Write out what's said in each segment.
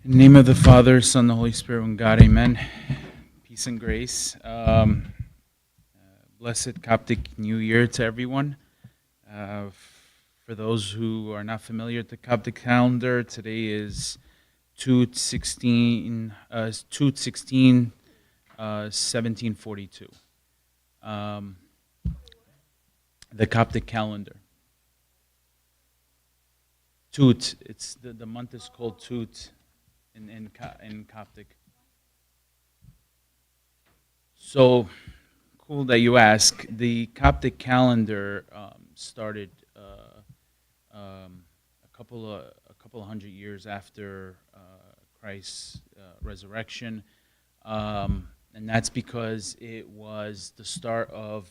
In the name of the Father, Son, the Holy Spirit, one God, amen. Peace and grace. Blessed Coptic New Year to everyone. For those who are not familiar with the Coptic calendar, today is 1742. The Coptic calendar. Tut, it's the month is called Tut in Coptic. So cool that you ask. The Coptic calendar started a couple of hundred years after Christ's resurrection, and that's because it was the start of.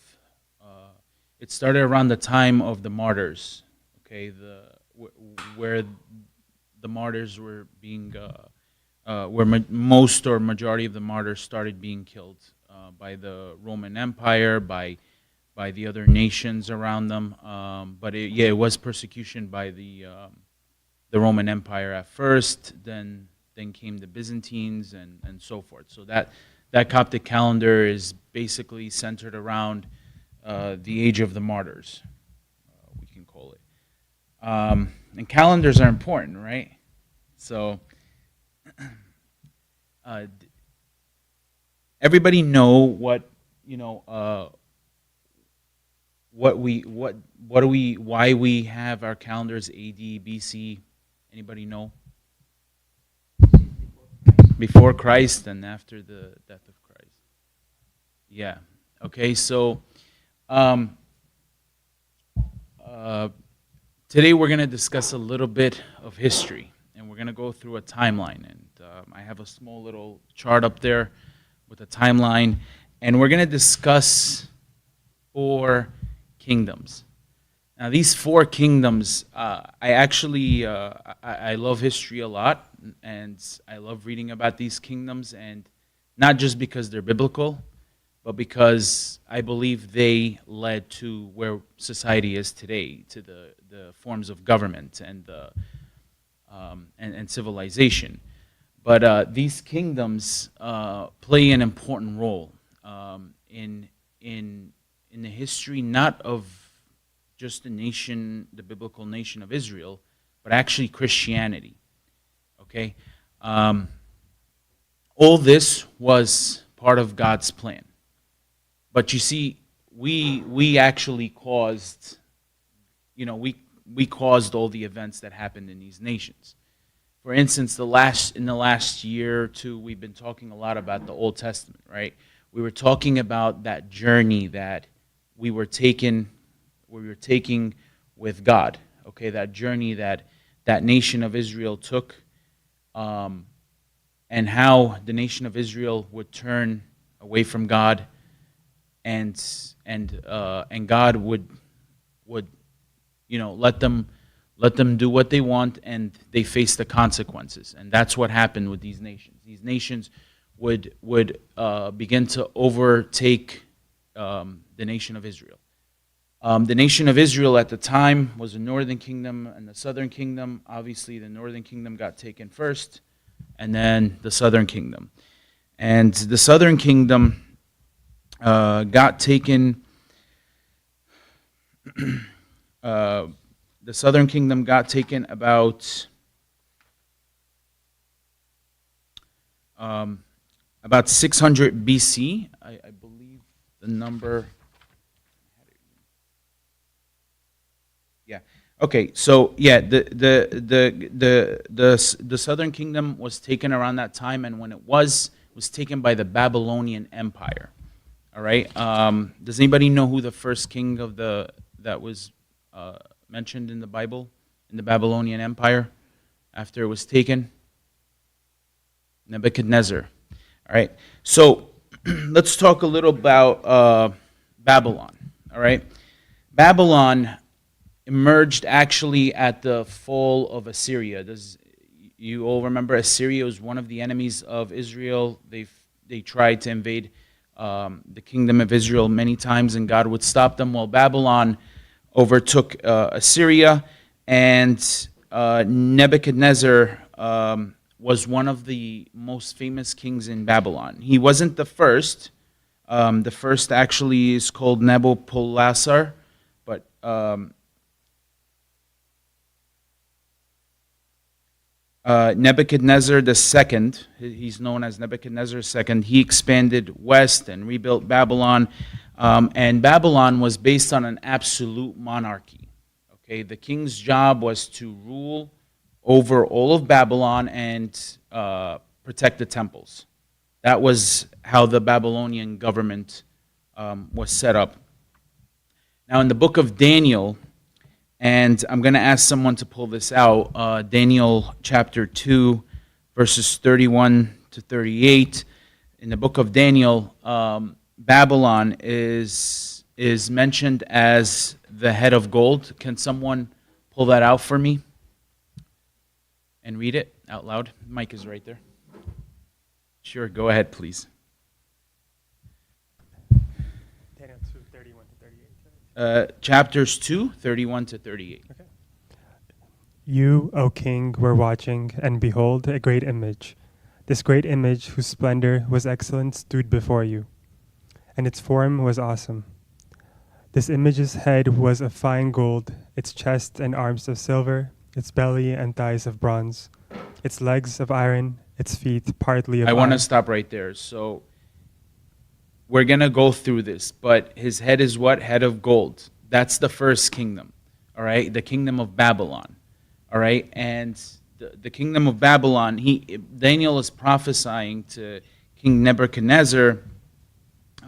It started around the time of the martyrs. Okay, where the martyrs were being, most or majority of the martyrs started being killed by the Roman Empire, by the other nations around them. But it was persecution by the Roman Empire at first. Then came the Byzantines and so forth. So that Coptic calendar is basically centered around the age of the martyrs, we can call it. And calendars are important, right? So everybody know why we have our calendars AD, BC. Anybody know? Before Christ and after the death of Christ. Yeah. Okay. So today we're going to discuss a little bit of history, and we're going to go through a timeline. And I have a small little chart up there with a timeline, and we're going to discuss 4 kingdoms. Now, these 4 kingdoms, I love history a lot, and I love reading about these kingdoms, and not just because they're biblical, but because I believe they led to where society is today, to the forms of government and civilization. But these kingdoms play an important role in the history, not of just the biblical nation of Israel, but actually Christianity. Okay, all this was part of God's plan. But you see, we actually caused, we caused all the events that happened in these nations. For instance, in the last year or two, we've been talking a lot about the Old Testament, right? We were talking about that journey that we were taking with God. Okay, that journey that nation of Israel took, and how the nation of Israel would turn away from God. And God would let them do what they want, and they face the consequences. And that's what happened with these nations. These nations would begin to overtake the nation of Israel. The nation of Israel at the time was the northern kingdom and the southern kingdom. Obviously, the northern kingdom got taken first, and then the southern kingdom. And the southern kingdom got taken. The southern kingdom got taken about 600 BC. I believe the number. Yeah. Okay. So yeah, the southern kingdom was taken around that time, and when it was taken by the Babylonian Empire. All right. Does anybody know who the first king that was mentioned in the Bible, in the Babylonian Empire, after it was taken? Nebuchadnezzar. All right. So let's talk a little about Babylon. All right. Babylon emerged actually at the fall of Assyria. You all remember Assyria was one of the enemies of Israel? They tried to invade the kingdom of Israel many times, and God would stop them. Well, Babylon overtook Assyria, and Nebuchadnezzar was one of the most famous kings in Babylon. He wasn't the first. The first actually is called Nabopolassar, but Nebuchadnezzar II, he's known as Nebuchadnezzar II, he expanded west and rebuilt Babylon. And Babylon was based on an absolute monarchy. Okay, the king's job was to rule over all of Babylon and protect the temples. That was how the Babylonian government was set up. Now, in the book of Daniel, and I'm going to ask someone to pull this out, Daniel chapter 2, verses 31 to 38. In the book of Daniel, Babylon is mentioned as the head of gold. Can someone pull that out for me and read it out loud? Mike is right there. Sure, go ahead, please. Daniel 2, 31 to 38. Chapters 2, 31 to 38. Okay. You, O king, were watching, and behold, a great image. This great image, whose splendor was excellent, stood before you, and its form was awesome. This image's head was of fine gold, its chest and arms of silver, its belly and thighs of bronze, its legs of iron, its feet partly of I iron. want to stop right there. So we're going to go through this, but his head is what? Head of gold. That's the first kingdom, all right? The kingdom of Babylon, all right? And the kingdom of Babylon, Daniel is prophesying to King Nebuchadnezzar,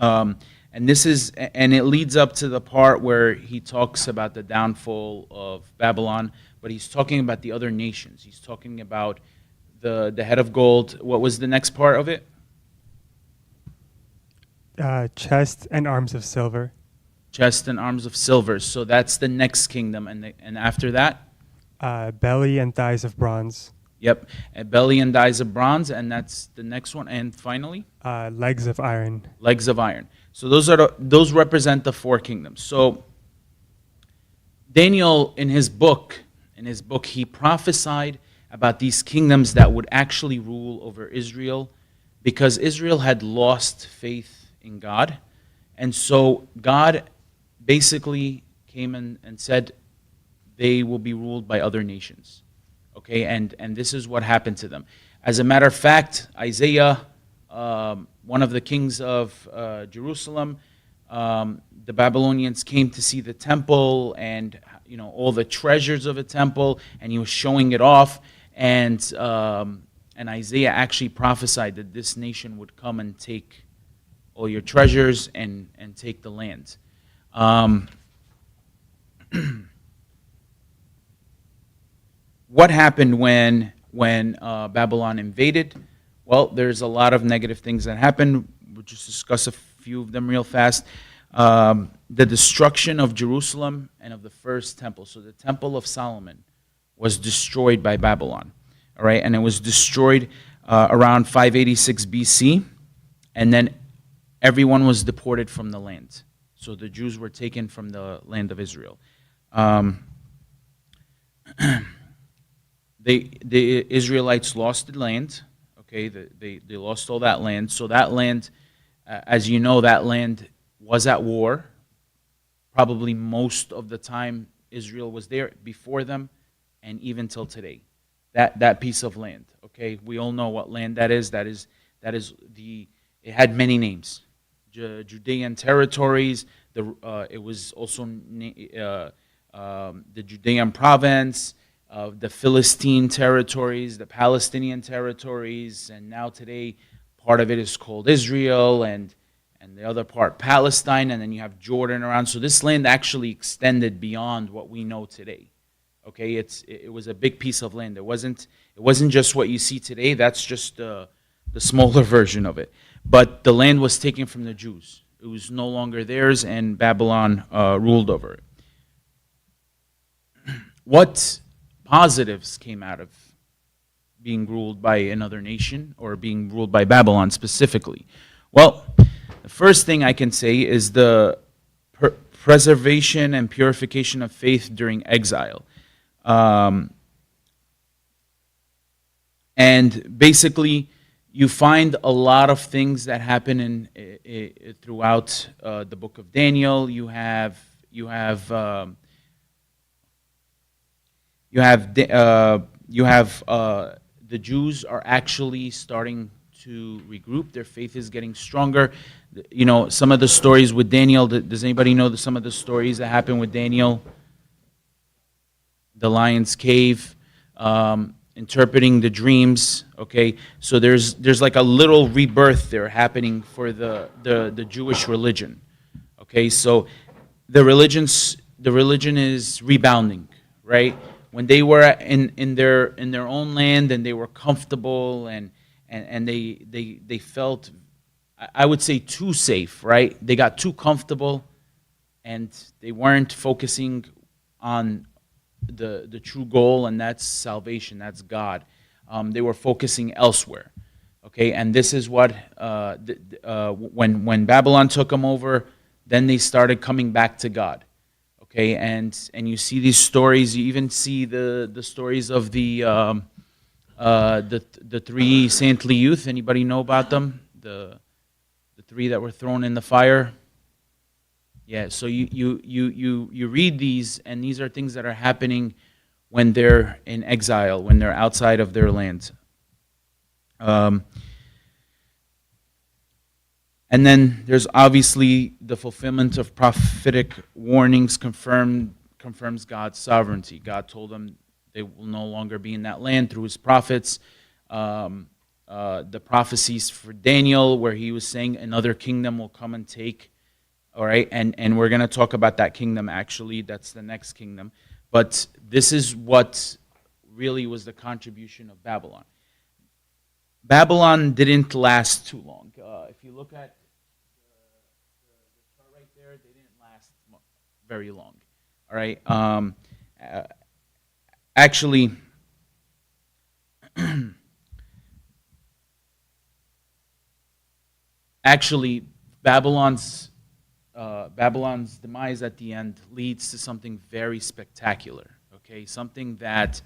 and it leads up to the part where he talks about the downfall of Babylon, but he's talking about the other nations. He's talking about the head of gold. What was the next part of it? Chest and arms of silver. Chest and arms of silver. So that's the next kingdom, and after that? Belly and thighs of bronze. Yep, a belly and thighs of bronze, and that's the next one. And finally? Legs of iron. Legs of iron. So those represent the four kingdoms. So Daniel, in his book, he prophesied about these kingdoms that would actually rule over Israel, because Israel had lost faith in God. And so God basically came and said they will be ruled by other nations. Okay, and this is what happened to them. As a matter of fact, Isaiah, one of the kings of Jerusalem, the Babylonians came to see the temple and all the treasures of a temple, and he was showing it off. And Isaiah actually prophesied that this nation would come and take all your treasures and take the land. What happened when Babylon invaded? Well, there's a lot of negative things that happened. We'll just discuss a few of them real fast. The destruction of Jerusalem and of the first temple. So the Temple of Solomon was destroyed by Babylon, all right? And it was destroyed around 586 BC, and then everyone was deported from the land. So the Jews were taken from the land of Israel. The Israelites lost the land, okay? They lost all that land. So that land, as you know, that land was at war. Probably most of the time Israel was there before them, and even till today, that piece of land. Okay, we all know what land that is. It had many names. Judean territories. It was also the Judean province, the Philistine territories, the Palestinian territories, and now today part of it is called Israel, and the other part Palestine, and then you have Jordan around. So this land actually extended beyond what we know today. Okay, it was a big piece of land. It wasn't just what you see today. That's just the smaller version of it. But the land was taken from the Jews. It was no longer theirs, and Babylon ruled over it. What positives came out of being ruled by another nation, or being ruled by Babylon specifically? Well, the first thing I can say is the preservation and purification of faith during exile. And basically, you find a lot of things that happen throughout the book of Daniel. You have the Jews are actually starting to regroup. Their faith is getting stronger. Some of the stories with Daniel. Does anybody know some of the stories that happen with Daniel? The lion's cave, interpreting the dreams. Okay, so there's like a little rebirth there happening for the Jewish religion. Okay, so the religion is rebounding, right? When they were in their own land and they were comfortable and they felt, I would say, too safe, right? They got too comfortable and they weren't focusing on the true goal, and that's salvation, that's God. They were focusing elsewhere. Okay, and this is what when Babylon took them over, then they started coming back to God. Okay, and you see these stories. You even see the stories of the three saintly youth. Anybody know about them? The three that were thrown in the fire. Yeah, so you read these, and these are things that are happening when they're in exile, when they're outside of their land. And then there's obviously the fulfillment of prophetic warnings confirms God's sovereignty. God told them they will no longer be in that land through his prophets. The prophecies for Daniel, where he was saying another kingdom will come and take. All right, and we're going to talk about that kingdom, actually. That's the next kingdom. But this is what really was the contribution of Babylon. Babylon didn't last too long. If you look at the chart right there, they didn't last very long. All right. Actually, Babylon's demise at the end leads to something very spectacular. Okay, something that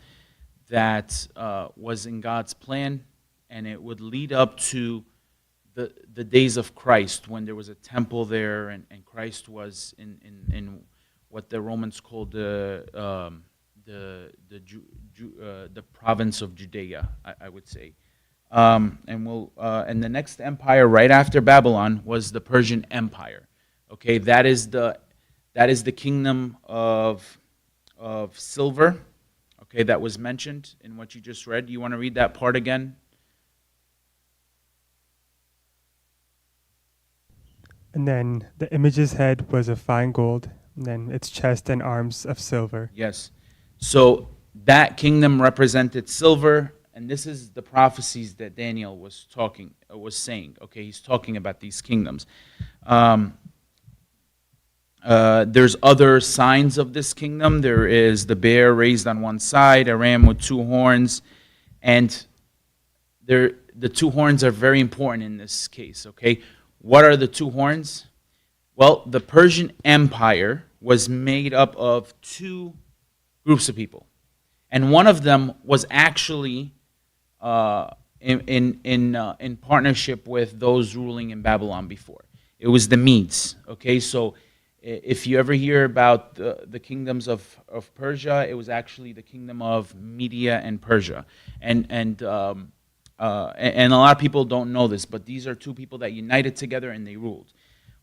was in God's plan, and it would lead up to the days of Christ, when there was a temple there, and Christ was in what the Romans called the province of Judea, I would say. And the next empire right after Babylon was the Persian Empire. Okay, that is the kingdom of silver. Okay, that was mentioned in what you just read. You want to read that part again? And then the image's head was of fine gold, and then its chest and arms of silver. Yes. So that kingdom represented silver, and this is the prophecies that Daniel was saying. Okay, he's talking about these kingdoms. There's other signs of this kingdom. There is the bear raised on one side, a ram with two horns, and the two horns are very important in this case. Okay, what are the two horns? Well, the Persian Empire was made up of two groups of people, and one of them was actually in partnership with those ruling in Babylon before. It was the Medes. Okay, so if you ever hear about the kingdoms of Persia, it was actually the kingdom of Media and Persia, and a lot of people don't know this, but these are two people that united together and they ruled.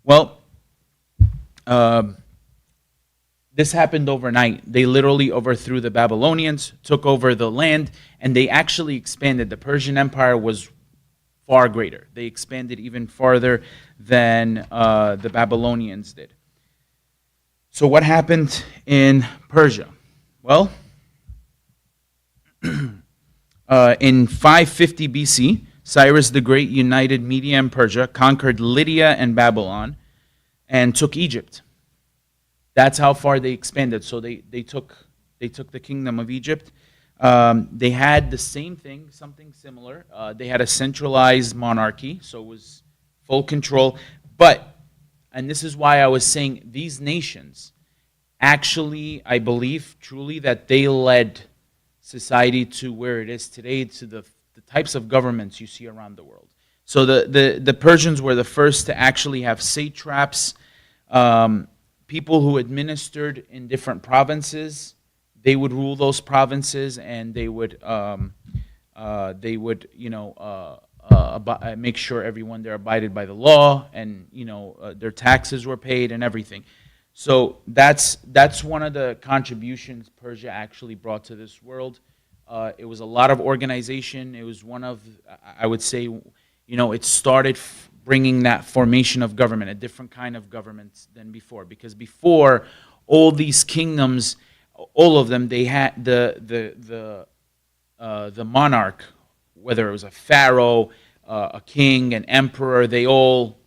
Well, this happened overnight. They literally overthrew the Babylonians, took over the land, and they actually expanded. The Persian Empire was far greater. They expanded even farther than the Babylonians did. So what happened in Persia? Well, in 550 BC, Cyrus the Great united Media and Persia, conquered Lydia and Babylon, and took Egypt. That's how far they expanded. So they took the kingdom of Egypt. They had the same thing, something similar. They had a centralized monarchy, so it was full control. But, and this is why I was saying these nations, actually, I believe truly that they led society to where it is today, to the types of governments you see around the world. So the Persians were the first to actually have satraps, people who administered in different provinces. They would rule those provinces, and they would make sure everyone there abided by the law, and their taxes were paid and everything. So that's one of the contributions Persia actually brought to this world. It was a lot of organization. It was one of, I would say, it started bringing that formation of government, a different kind of government than before. Because before, all these kingdoms, all of them, they had the monarch, whether it was a pharaoh, a king, an emperor, they all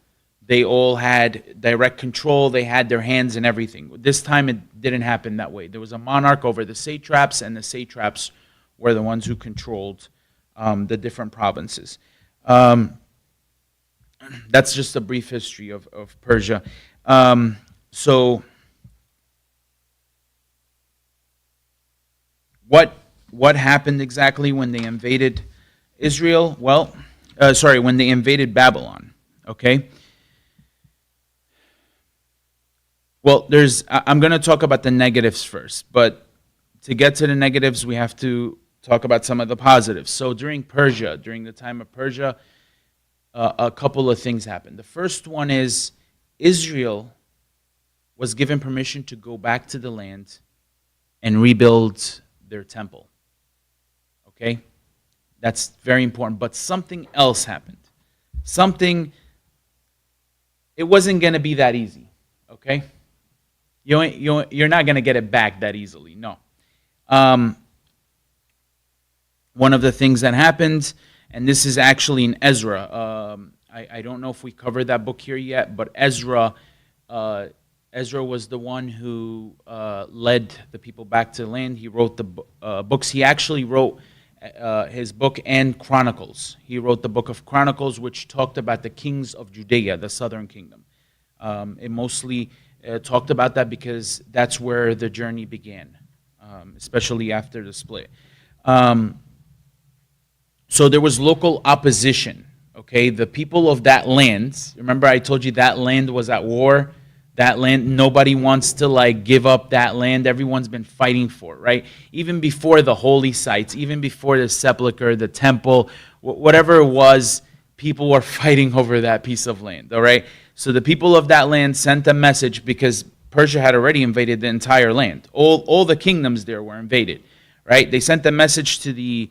had direct control. They had their hands in everything. This time it didn't happen that way. There was a monarch over the satraps, and the satraps were the ones who controlled the different provinces. That's just a brief history of Persia. So what happened exactly when they invaded Israel? Well, when they invaded Babylon, okay? Well, I'm going to talk about the negatives first, but to get to the negatives, we have to talk about some of the positives. So during the time of Persia, a couple of things happened. The first one is Israel was given permission to go back to the land and rebuild their temple. Okay? That's very important. But something else happened. It wasn't going to be that easy. Okay? You're not going to get it back that easily. No. One of the things that happened, and this is actually in Ezra. I don't know if we covered that book here yet, but Ezra was the one who led the people back to the land. He wrote the books. He actually wrote his book and Chronicles. He wrote the book of Chronicles, which talked about the kings of Judea, the southern kingdom. It mostly talked about that because that's where the journey began, especially after the split. So there was local opposition, okay? The people of that land, remember I told you that land was at war? That land, nobody wants to give up that land. Everyone's been fighting for it, right? Even before the holy sites, even before the sepulcher, the temple, whatever it was, people were fighting over that piece of land, all right? So the people of that land sent a message because Persia had already invaded the entire land. All the kingdoms there were invaded, right? They sent a message to the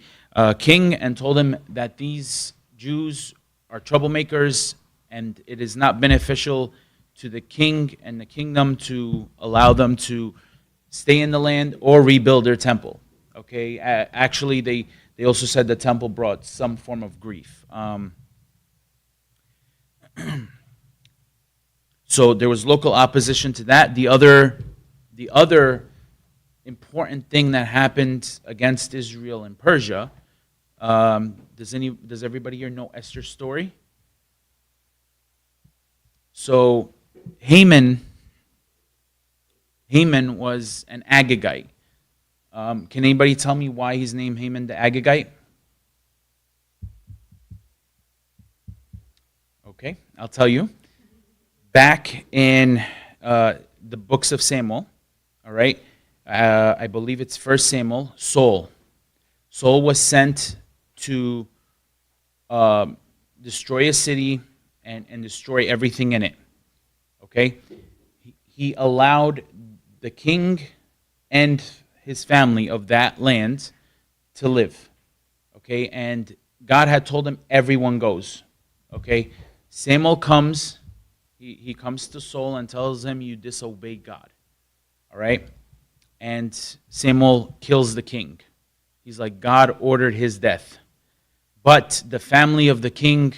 king and told him that these Jews are troublemakers and it is not beneficial to the king and the kingdom to allow them to stay in the land or rebuild their temple. Okay, actually they also said the temple brought some form of grief. So there was local opposition to that. The other important thing that happened against Israel and Persia. Does everybody here know Esther's story? So Haman was an Agagite. Can anybody tell me why he's named Haman the Agagite? Okay, I'll tell you. Back in the books of Samuel, all right, I believe it's 1 Samuel, Saul was sent to destroy a city and destroy everything in it. Okay? He allowed the king and his family of that land to live. Okay? And God had told him everyone goes. Okay? Samuel comes. He comes to Saul and tells him, you disobeyed God. All right? And Samuel kills the king. He's like, God ordered his death. But the family of the king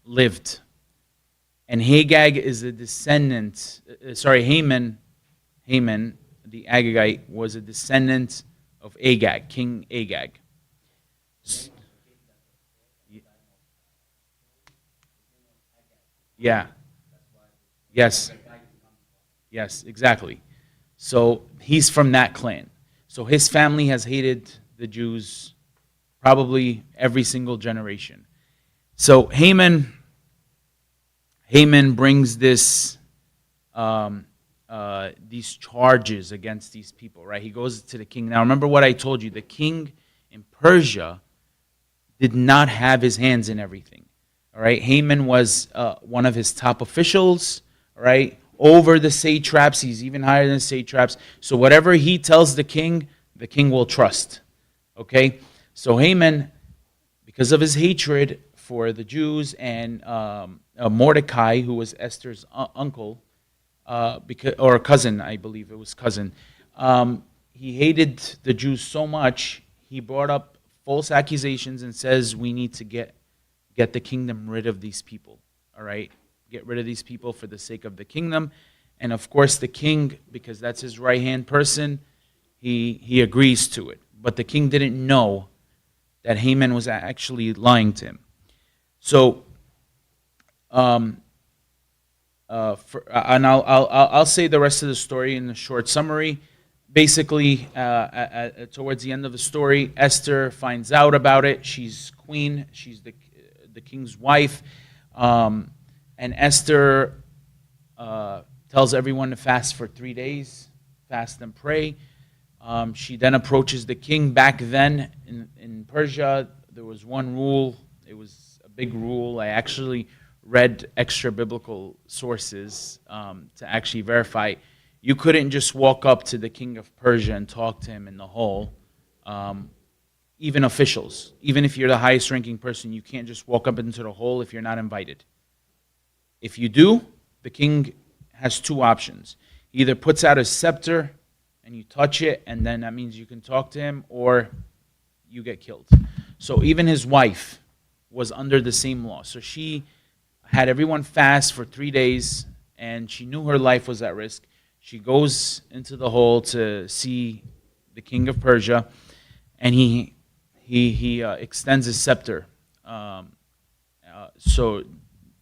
lived. And Haman, the Agagite, was a descendant of Agag, King Agag. Yeah. Yes. Yes, exactly. So he's from that clan. So his family has hated the Jews probably every single generation. So Haman brings these charges against these people, right? He goes to the king. Now remember what I told you. The king in Persia did not have his hands in everything. All right, Haman was one of his top officials, right? Over the satraps, he's even higher than satraps. So whatever he tells the king will trust. Okay, so Haman, because of his hatred for the Jews and Mordecai, who was Esther's uncle, or cousin, I believe it was cousin, he hated the Jews so much, he brought up false accusations and says we need to get the kingdom rid of these people. All right, get rid of these people for the sake of the kingdom. And of course the king, because that's his right hand person, he agrees to it. But the king didn't know that Haman was actually lying to him. So and I'll say the rest of the story in a short summary. Basically, towards the end of the story, Esther finds out about it. She's queen. She's the king's wife. And Esther tells everyone to fast for 3 days, fast and pray. She then approaches the king. Back then in Persia, there was one rule. It was a big rule. I actually read extra biblical sources to actually verify. You couldn't just walk up to the king of Persia and talk to him in the hall. Even officials, even if you're the highest ranking person, you can't just walk up into the hall if you're not invited. If you do, the king has two options. He either puts out his scepter and you touch it, and then that means you can talk to him, or you get killed. So even his wife was under the same law. So she had everyone fast for 3 days, and she knew her life was at risk. She goes into the hall to see the king of Persia, and he extends his scepter, so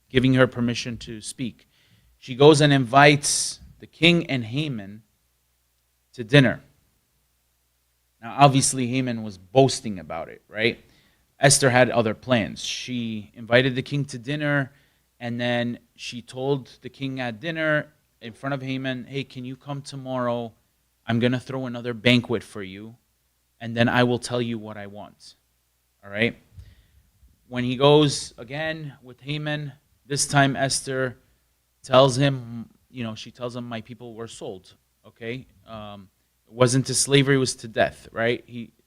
giving her permission to speak. She goes and invites the king and Haman to dinner. Now, obviously, Haman was boasting about it, right? Esther had other plans. She invited the king to dinner, and then she told the king at dinner in front of Haman, hey, can you come tomorrow? I'm going to throw another banquet for you, and then I will tell you what I want. All right? When he goes again with Haman, this time Esther tells him, she tells him, my people were sold. Okay? It wasn't to slavery, it was to death, right?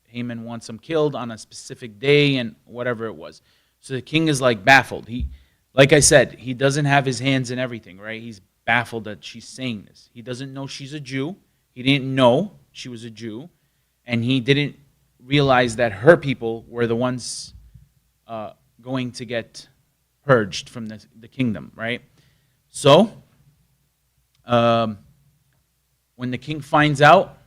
Haman wants them killed on a specific day and whatever it was. So the king is like baffled. Like I said, he doesn't have his hands in everything, right? He's baffled that she's saying this. He doesn't know she's a Jew. He didn't know she was a Jew. And he didn't realize that her people were the ones going to get purged from the kingdom, right? So, when the king finds out,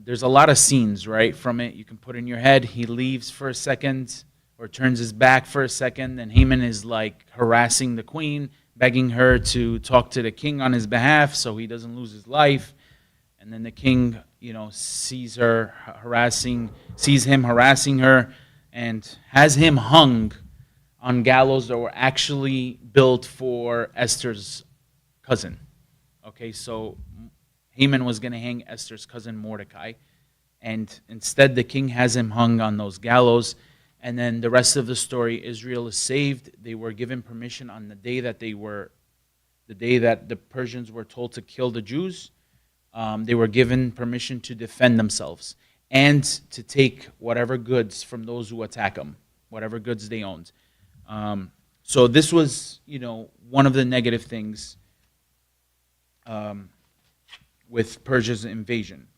there's a lot of scenes, right, from it. You can put in your head. He leaves for a second or turns his back for a second, and Haman is like harassing the queen, begging her to talk to the king on his behalf so he doesn't lose his life. And then the king, sees him harassing her, and has him hung on gallows that were actually built for Esther's cousin. Okay, so Haman was going to hang Esther's cousin Mordecai, and instead the king has him hung on those gallows. And then the rest of the story, Israel is saved. They were given permission on the day that the Persians were told to kill the Jews. They were given permission to defend themselves and to take whatever goods from those who attack them, whatever goods they owned. So this was, one of the negative things with Persia's invasion.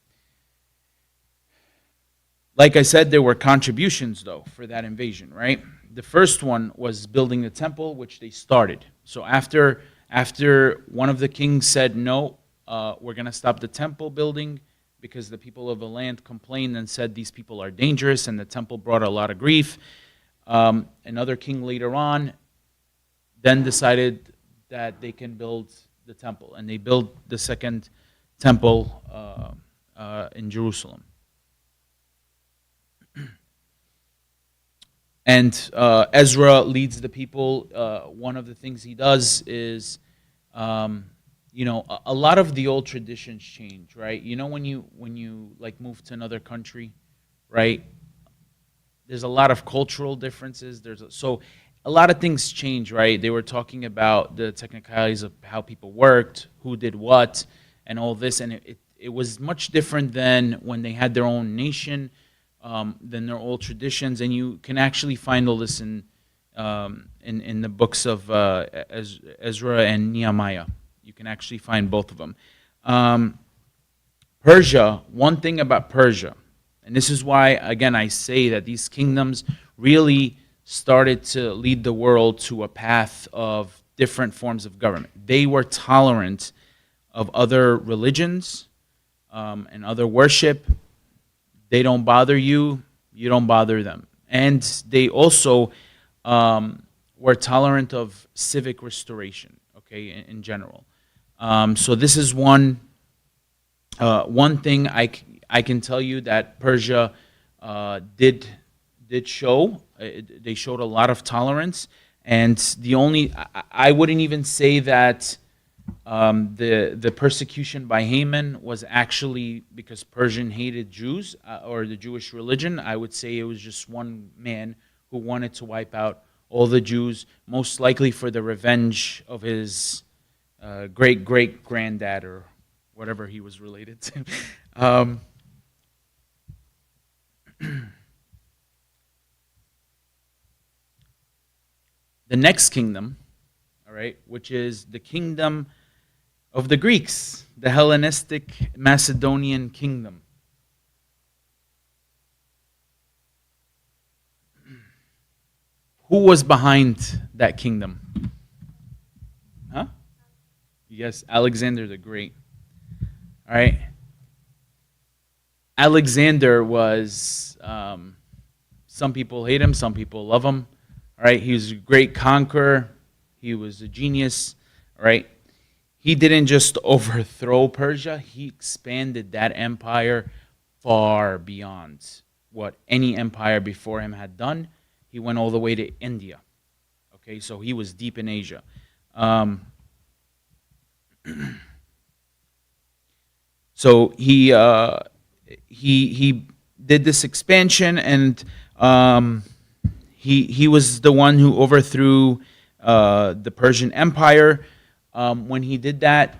Like I said, there were contributions, though, for that invasion, right? The first one was building the temple, which they started. So after one of the kings said, no, we're going to stop the temple building because the people of the land complained and said these people are dangerous, and the temple brought a lot of grief. Another king later on then decided that they can build the temple, and they built the second temple in Jerusalem. And Ezra leads the people. One of the things he does is, a lot of the old traditions change, right? When you like move to another country, right? There's a lot of cultural differences. So a lot of things change, right? They were talking about the technicalities of how people worked, who did what, and all this, and it was much different than when they had their own nation, than their old traditions, and you can actually find all this in the books of Ezra and Nehemiah. You can actually find both of them. Persia. One thing about Persia. And this is why, again, I say that these kingdoms really started to lead the world to a path of different forms of government. They were tolerant of other religions and other worship. They don't bother you, you don't bother them. And they also were tolerant of civic restoration, okay, in general. So this is one thing I can tell you that Persia did show. They showed a lot of tolerance, and I wouldn't even say that the persecution by Haman was actually because Persian hated Jews or the Jewish religion. I would say it was just one man who wanted to wipe out all the Jews, most likely for the revenge of his great great granddad or whatever he was related to. The next kingdom, all right, which is the kingdom of the Greeks, the Hellenistic Macedonian kingdom. Who was behind that kingdom? Huh? Yes, Alexander the Great. All right. Alexander was, some people hate him, some people love him. All right, he was a great conqueror. He was a genius. All right, he didn't just overthrow Persia. He expanded that empire far beyond what any empire before him had done. He went all the way to India. Okay, so he was deep in Asia. So he did this expansion, and he was the one who overthrew the Persian Empire. When he did that,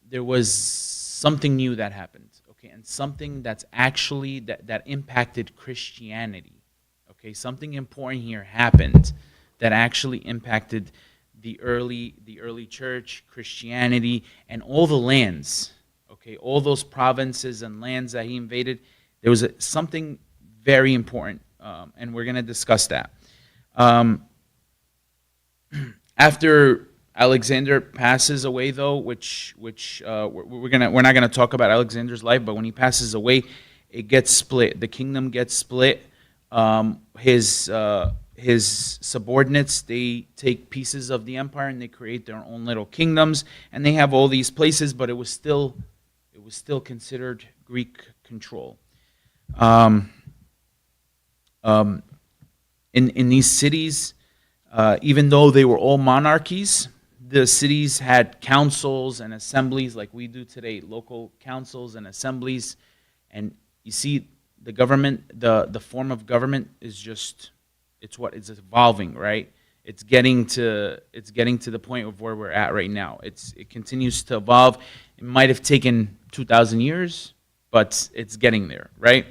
there was something new that happened. Okay, and something that's actually that impacted Christianity. Okay, something important here happened that actually impacted the early church, Christianity, and all the lands. Okay, all those provinces and lands that he invaded. There was something very important, and we're going to discuss that. After Alexander passes away, though, which we're not gonna talk about Alexander's life, but when he passes away, it gets split. The kingdom gets split. His subordinates, they take pieces of the empire and they create their own little kingdoms, and they have all these places, but it was still considered Greek control. In these cities, even though they were all monarchies, the cities had councils and assemblies like we do today, local councils and assemblies. And you see, the government, the form of government is just, it's evolving, right? It's getting to the point of where we're at right now. It continues to evolve. It might have taken 2,000 years, but it's getting there, right?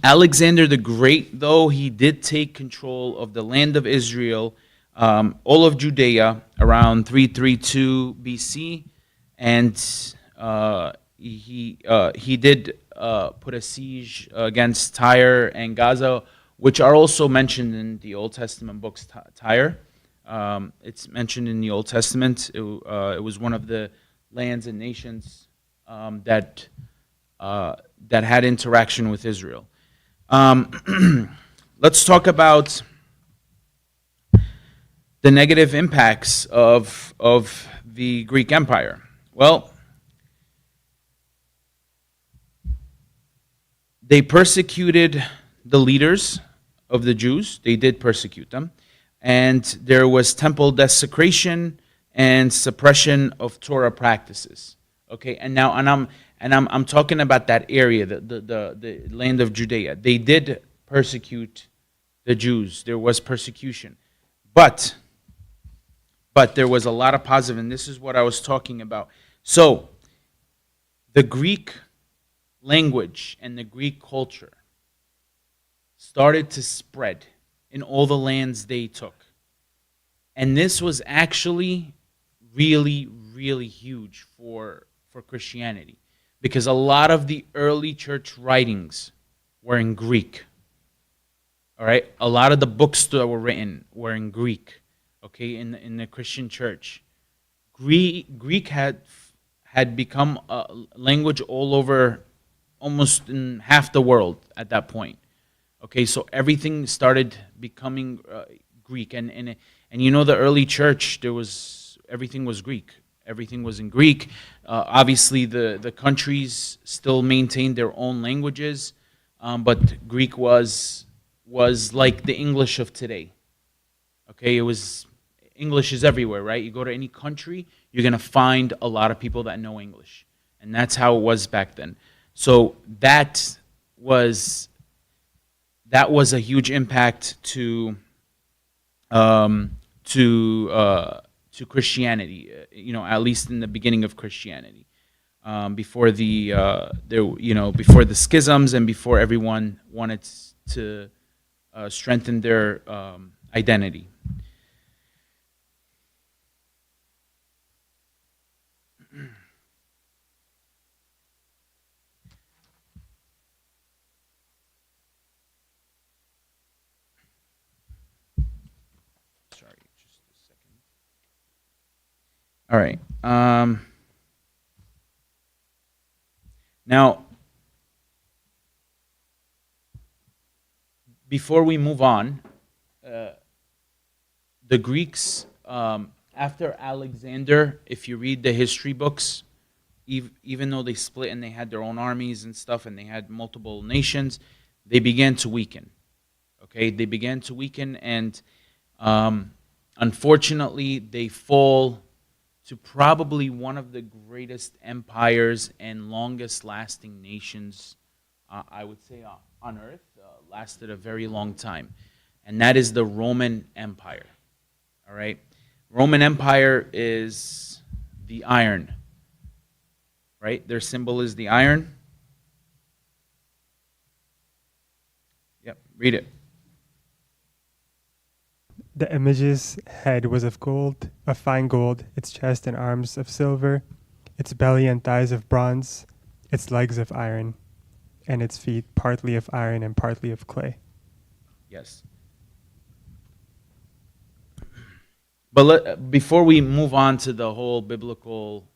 Alexander the Great, though, he did take control of the land of Israel, all of Judea, around 332 BC, and he did put a siege against Tyre and Gaza, which are also mentioned in the Old Testament books. Tyre, it's mentioned in the Old Testament. It was one of the lands and nations that had interaction with Israel. Let's talk about the negative impacts of the Greek Empire. Well, they persecuted the leaders of the Jews. They did persecute them. And there was temple desecration and suppression of Torah practices. Okay, and now I'm talking about that area, the land of Judea. They did persecute the Jews. There was persecution. But there was a lot of positive, and this is what I was talking about. So the Greek language and the Greek culture started to spread in all the lands they took. And this was actually really, really huge for Christianity, because a lot of the early church writings were in Greek. All right? A lot of the books that were written were in Greek, okay, in the Christian church. Greek had become a language all over, almost in half the world at that point. Okay, so everything started becoming Greek, and you know, the early church, everything was Greek. Everything was in Greek. Obviously, the countries still maintained their own languages, but Greek was like the English of today. Okay, English is everywhere, right? You go to any country, you're gonna find a lot of people that know English, and that's how it was back then. So that was a huge impact to Christianity. You know, at least in the beginning of Christianity, before before the schisms and before everyone wanted to strengthen their identity. Sorry, just a second. All right. Now, before we move on, the Greeks, after Alexander, if you read the history books, even though they split and they had their own armies and stuff and they had multiple nations, they began to weaken. Okay, they began to weaken, and unfortunately, they fall to probably one of the greatest empires and longest lasting nations, I would say, on earth. Lasted a very long time, and that is the Roman Empire. All right, Roman Empire is the iron, right? Their symbol is the iron. Yep, read it. The image's head was of gold, of fine gold, its chest and arms of silver, its belly and thighs of bronze, its legs of iron, and its feet partly of iron and partly of clay. Yes. But before we move on to the whole biblical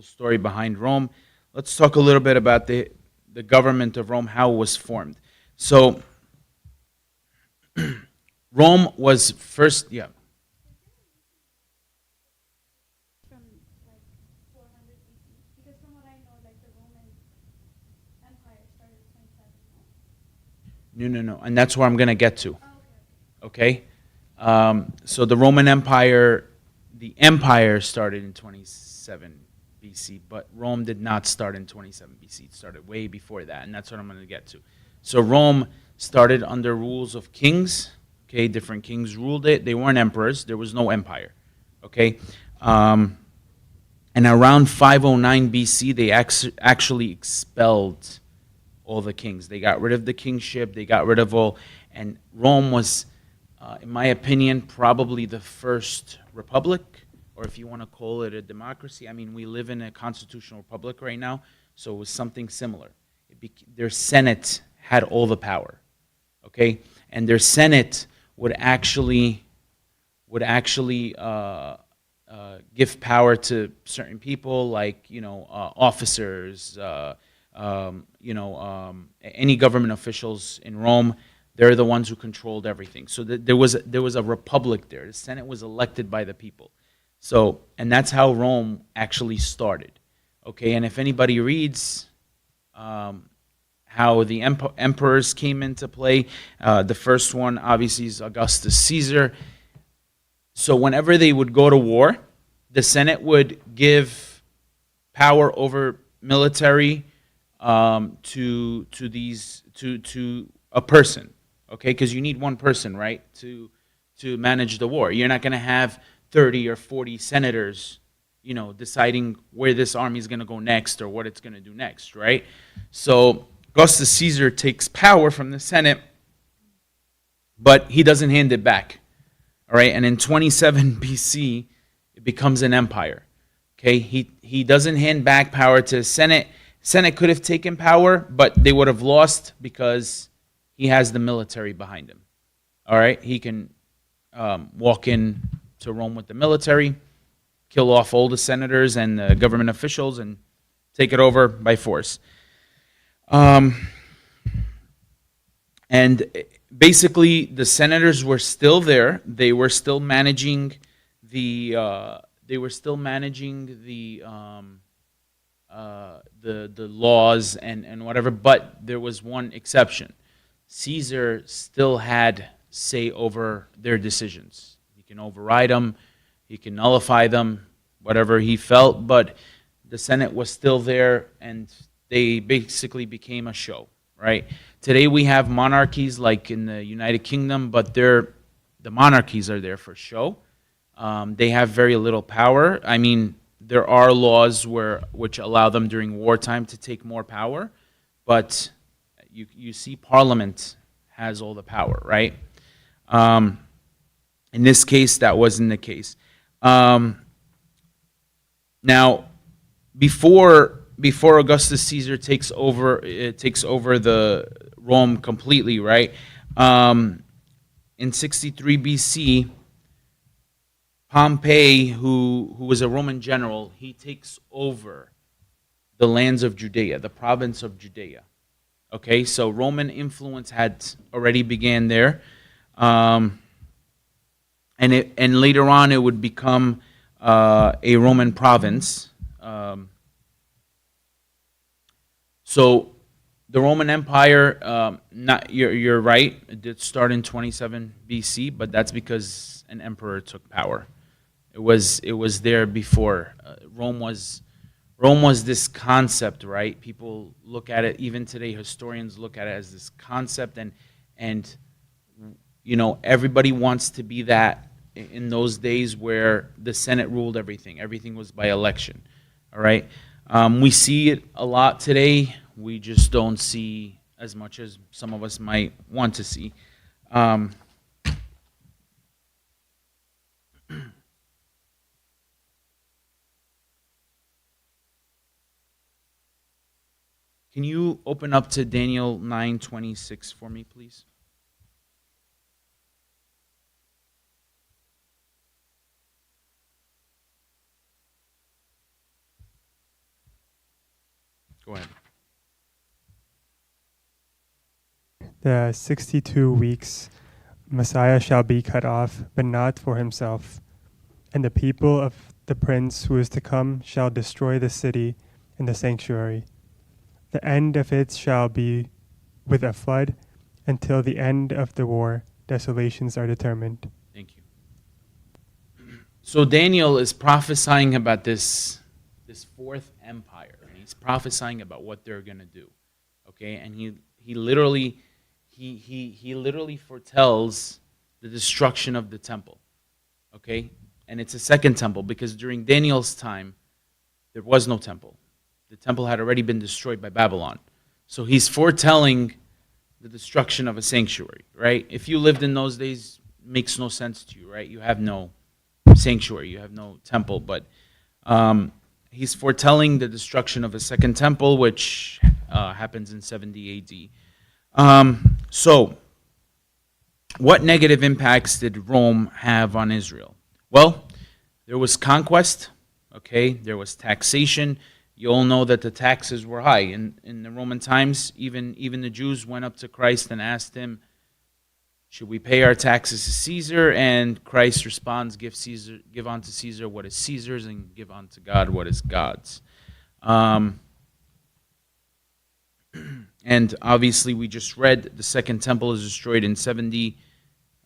story behind Rome, let's talk a little bit about the government of Rome, how it was formed. So, Rome was first, yeah. From like 400 BC, because from what I know, like the Roman Empire started in 27. No, and that's where I'm going to get to. Oh, okay. Okay? So the Roman Empire, the empire started in 27 BC, but Rome did not start in 27 BC. It started way before that, and that's what I'm going to get to. So Rome started under rules of kings. Okay, different kings ruled it. They weren't emperors. There was no empire. Okay? And around 509 BC, they actually expelled all the kings. They got rid of the kingship. They got rid of all. And Rome was, in my opinion, probably the first republic, or if you want to call it a democracy. I mean, we live in a constitutional republic right now, so it was something similar. Their Senate had all the power. Okay? And their Senate would actually give power to certain people, like officers, any government officials in Rome. They're the ones who controlled everything. So there was a republic there. The Senate was elected by the people. So, and that's how Rome actually started. Okay, and if anybody reads how the emperors came into play. The first one, obviously, is Augustus Caesar. So whenever they would go to war, the Senate would give power over military to a person, okay? Because you need one person, right, to manage the war. You're not going to have 30 or 40 senators, deciding where this army is going to go next or what it's going to do next, right? So Augustus Caesar takes power from the Senate, but he doesn't hand it back, all right? And in 27 BC, it becomes an empire, okay? He doesn't hand back power to the Senate. Senate could have taken power, but they would have lost because he has the military behind him, all right? He can walk in to Rome with the military, kill off all the senators and the government officials, and take it over by force. And basically, the senators were still there. They were still managing the laws and whatever. But there was one exception. Caesar still had say over their decisions. He can override them. He can nullify them, whatever he felt. But the Senate was still there, and they basically became a show, right? Today we have monarchies like in the United Kingdom, but the monarchies are there for show. They have very little power. I mean, there are laws which allow them during wartime to take more power, but you see Parliament has all the power, right? In this case, that wasn't the case. Now, before Augustus Caesar takes over the Rome completely, right? In 63 BC, Pompey, who was a Roman general, he takes over the lands of Judea, the province of Judea. Okay, so Roman influence had already began there, and later on it would become a Roman province. So the Roman Empire, you're right, it did start in 27 BC, but that's because an emperor took power. It was there before. Rome was this concept, right? People look at it, even today, historians look at it as this concept, and everybody wants to be that in those days where the Senate ruled everything. Everything was by election, all right? We see it a lot today. We just don't see as much as some of us might want to see. Can you open up to Daniel 9:26 for me, please? Go ahead. The 62 weeks Messiah shall be cut off, but not for himself. And the people of the prince who is to come shall destroy the city and the sanctuary. The end of it shall be with a flood. Until the end of the war, desolations are determined. Thank you. So Daniel is prophesying about this fourth empire. And he's prophesying about what they're going to do. Okay? And he literally foretells the destruction of the temple. Okay? And it's a second temple because during Daniel's time, there was no temple. The temple had already been destroyed by Babylon. So he's foretelling the destruction of a sanctuary, right? If you lived in those days, it makes no sense to you, right? You have no sanctuary, you have no temple, but he's foretelling the destruction of a second temple, which happens in 70 AD. So, what negative impacts did Rome have on Israel? Well, there was conquest, okay? There was taxation. You all know that the taxes were high. In the Roman times, even the Jews went up to Christ and asked him, should we pay our taxes to Caesar? And Christ responds, give unto Caesar what is Caesar's, and give unto God what is God's. And And obviously, we just read the Second Temple is destroyed in 70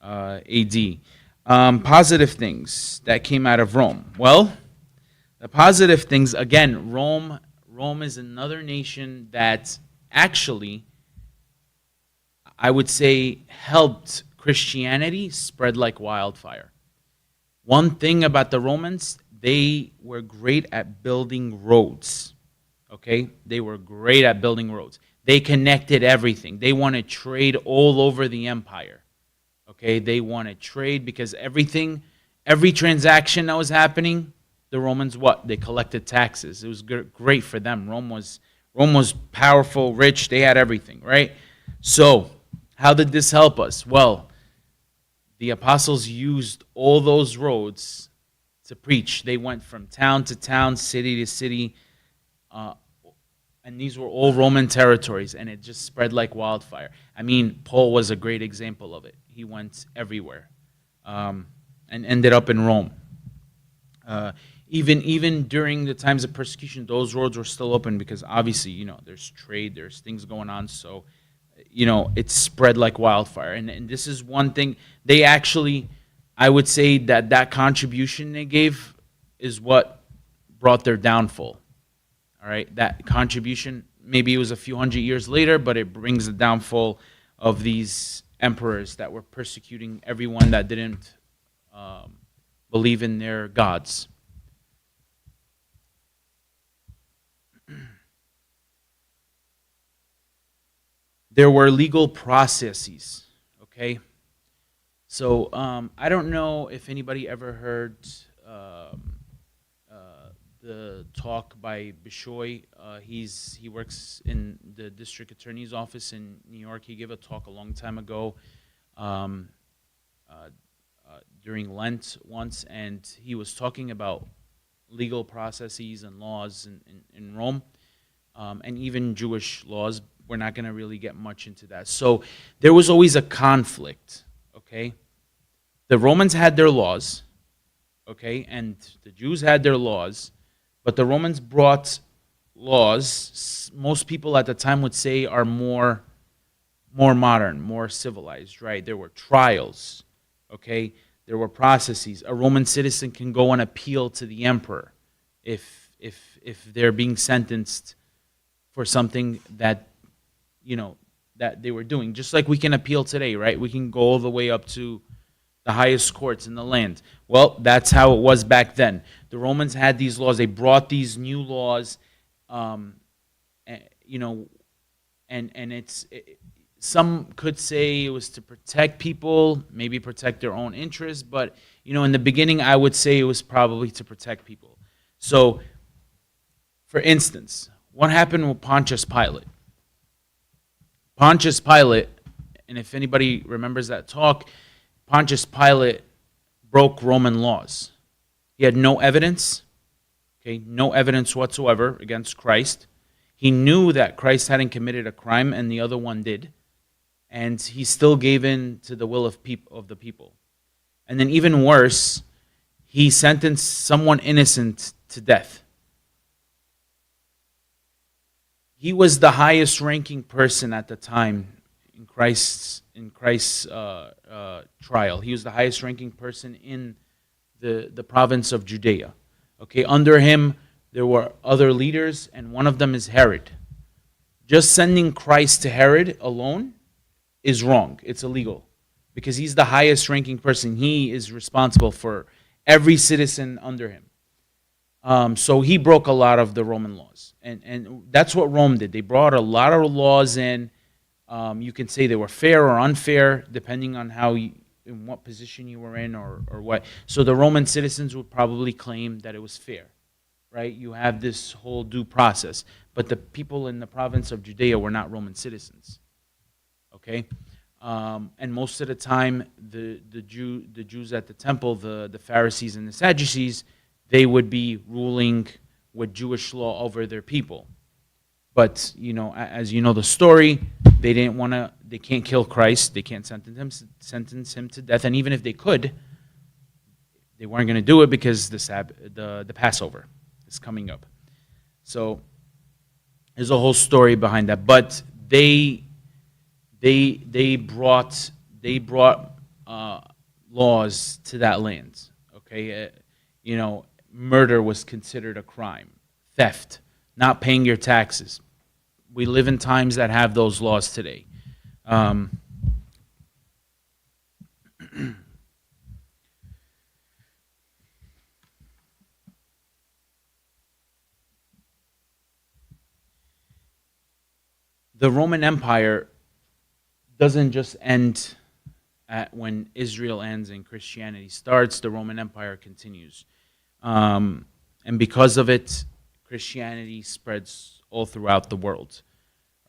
AD. Positive things that came out of Rome. Well, the positive things, again, Rome is another nation that actually, I would say, helped Christianity spread like wildfire. One thing about the Romans, they were great at building roads. Okay? They were great at building roads. They connected everything. They wanted trade all over the empire. Okay? They wanted trade because every transaction that was happening, the Romans, what? They collected taxes. It was great for them. Rome was powerful, rich. They had everything, right? So, how did this help us? Well, the apostles used all those roads to preach. They went from town to town, city to city, and these were all Roman territories, and it just spread like wildfire. I mean, Paul was a great example of it. He went everywhere and ended up in Rome. Even during the times of persecution, those roads were still open because obviously, there's trade, there's things going on, so, it spread like wildfire. And this is one thing, they actually, I would say that contribution they gave is what brought their downfall. All right, that contribution, maybe it was a few hundred years later, but it brings the downfall of these emperors that were persecuting everyone that didn't believe in their gods. There were legal processes, okay? So I don't know if anybody ever heard the talk by Bishoy. He works in the district attorney's office in New York. He gave a talk a long time ago during Lent once, and he was talking about legal processes and laws in Rome, and even Jewish laws. We're not going to really get much into that. So there was always a conflict, okay? The Romans had their laws, okay, and the Jews had their laws, but the Romans brought laws, most people at the time would say are more modern, more civilized, right? There were trials, okay? There were processes. A Roman citizen can go on appeal to the emperor if they're being sentenced for something that that they were doing. Just like we can appeal today, right? We can go all the way up to the highest courts in the land. Well, that's how it was back then. The Romans had these laws. They brought these new laws, and some could say it was to protect people, maybe protect their own interests, but, in the beginning, I would say it was probably to protect people. So, for instance, what happened with Pontius Pilate? Pontius Pilate, and if anybody remembers that talk, Pontius Pilate broke Roman laws. He had no evidence, okay, no evidence whatsoever against Christ. He knew that Christ hadn't committed a crime and the other one did, and he still gave in to the will of the people. And then even worse, he sentenced someone innocent to death. He was the highest ranking person at the time in Christ's trial. He was the highest ranking person in the province of Judea. Okay, under him there were other leaders, and one of them is Herod. Just sending Christ to Herod alone is wrong. It's illegal because he's the highest ranking person. He is responsible for every citizen under him. So he broke a lot of the Roman laws. And that's what Rome did. They brought a lot of laws in. You can say they were fair or unfair, depending on in what position you were in or what. So the Roman citizens would probably claim that it was fair, right? You have this whole due process. But the people in the province of Judea were not Roman citizens, okay? And most of the time, the Jews at the temple, the Pharisees and the Sadducees, they would be ruling with Jewish law over their people. But, as you know the story, they can't kill Christ, they can't sentence him to death, and even if they could, they weren't going to do it because the Passover is coming up. So there's a whole story behind that. But they brought laws to that land. Okay, murder was considered a crime, theft, not paying your taxes. We live in times that have those laws today. The Roman Empire doesn't just end at when Israel ends and Christianity starts. The Roman Empire continues. And because of it, Christianity spreads all throughout the world.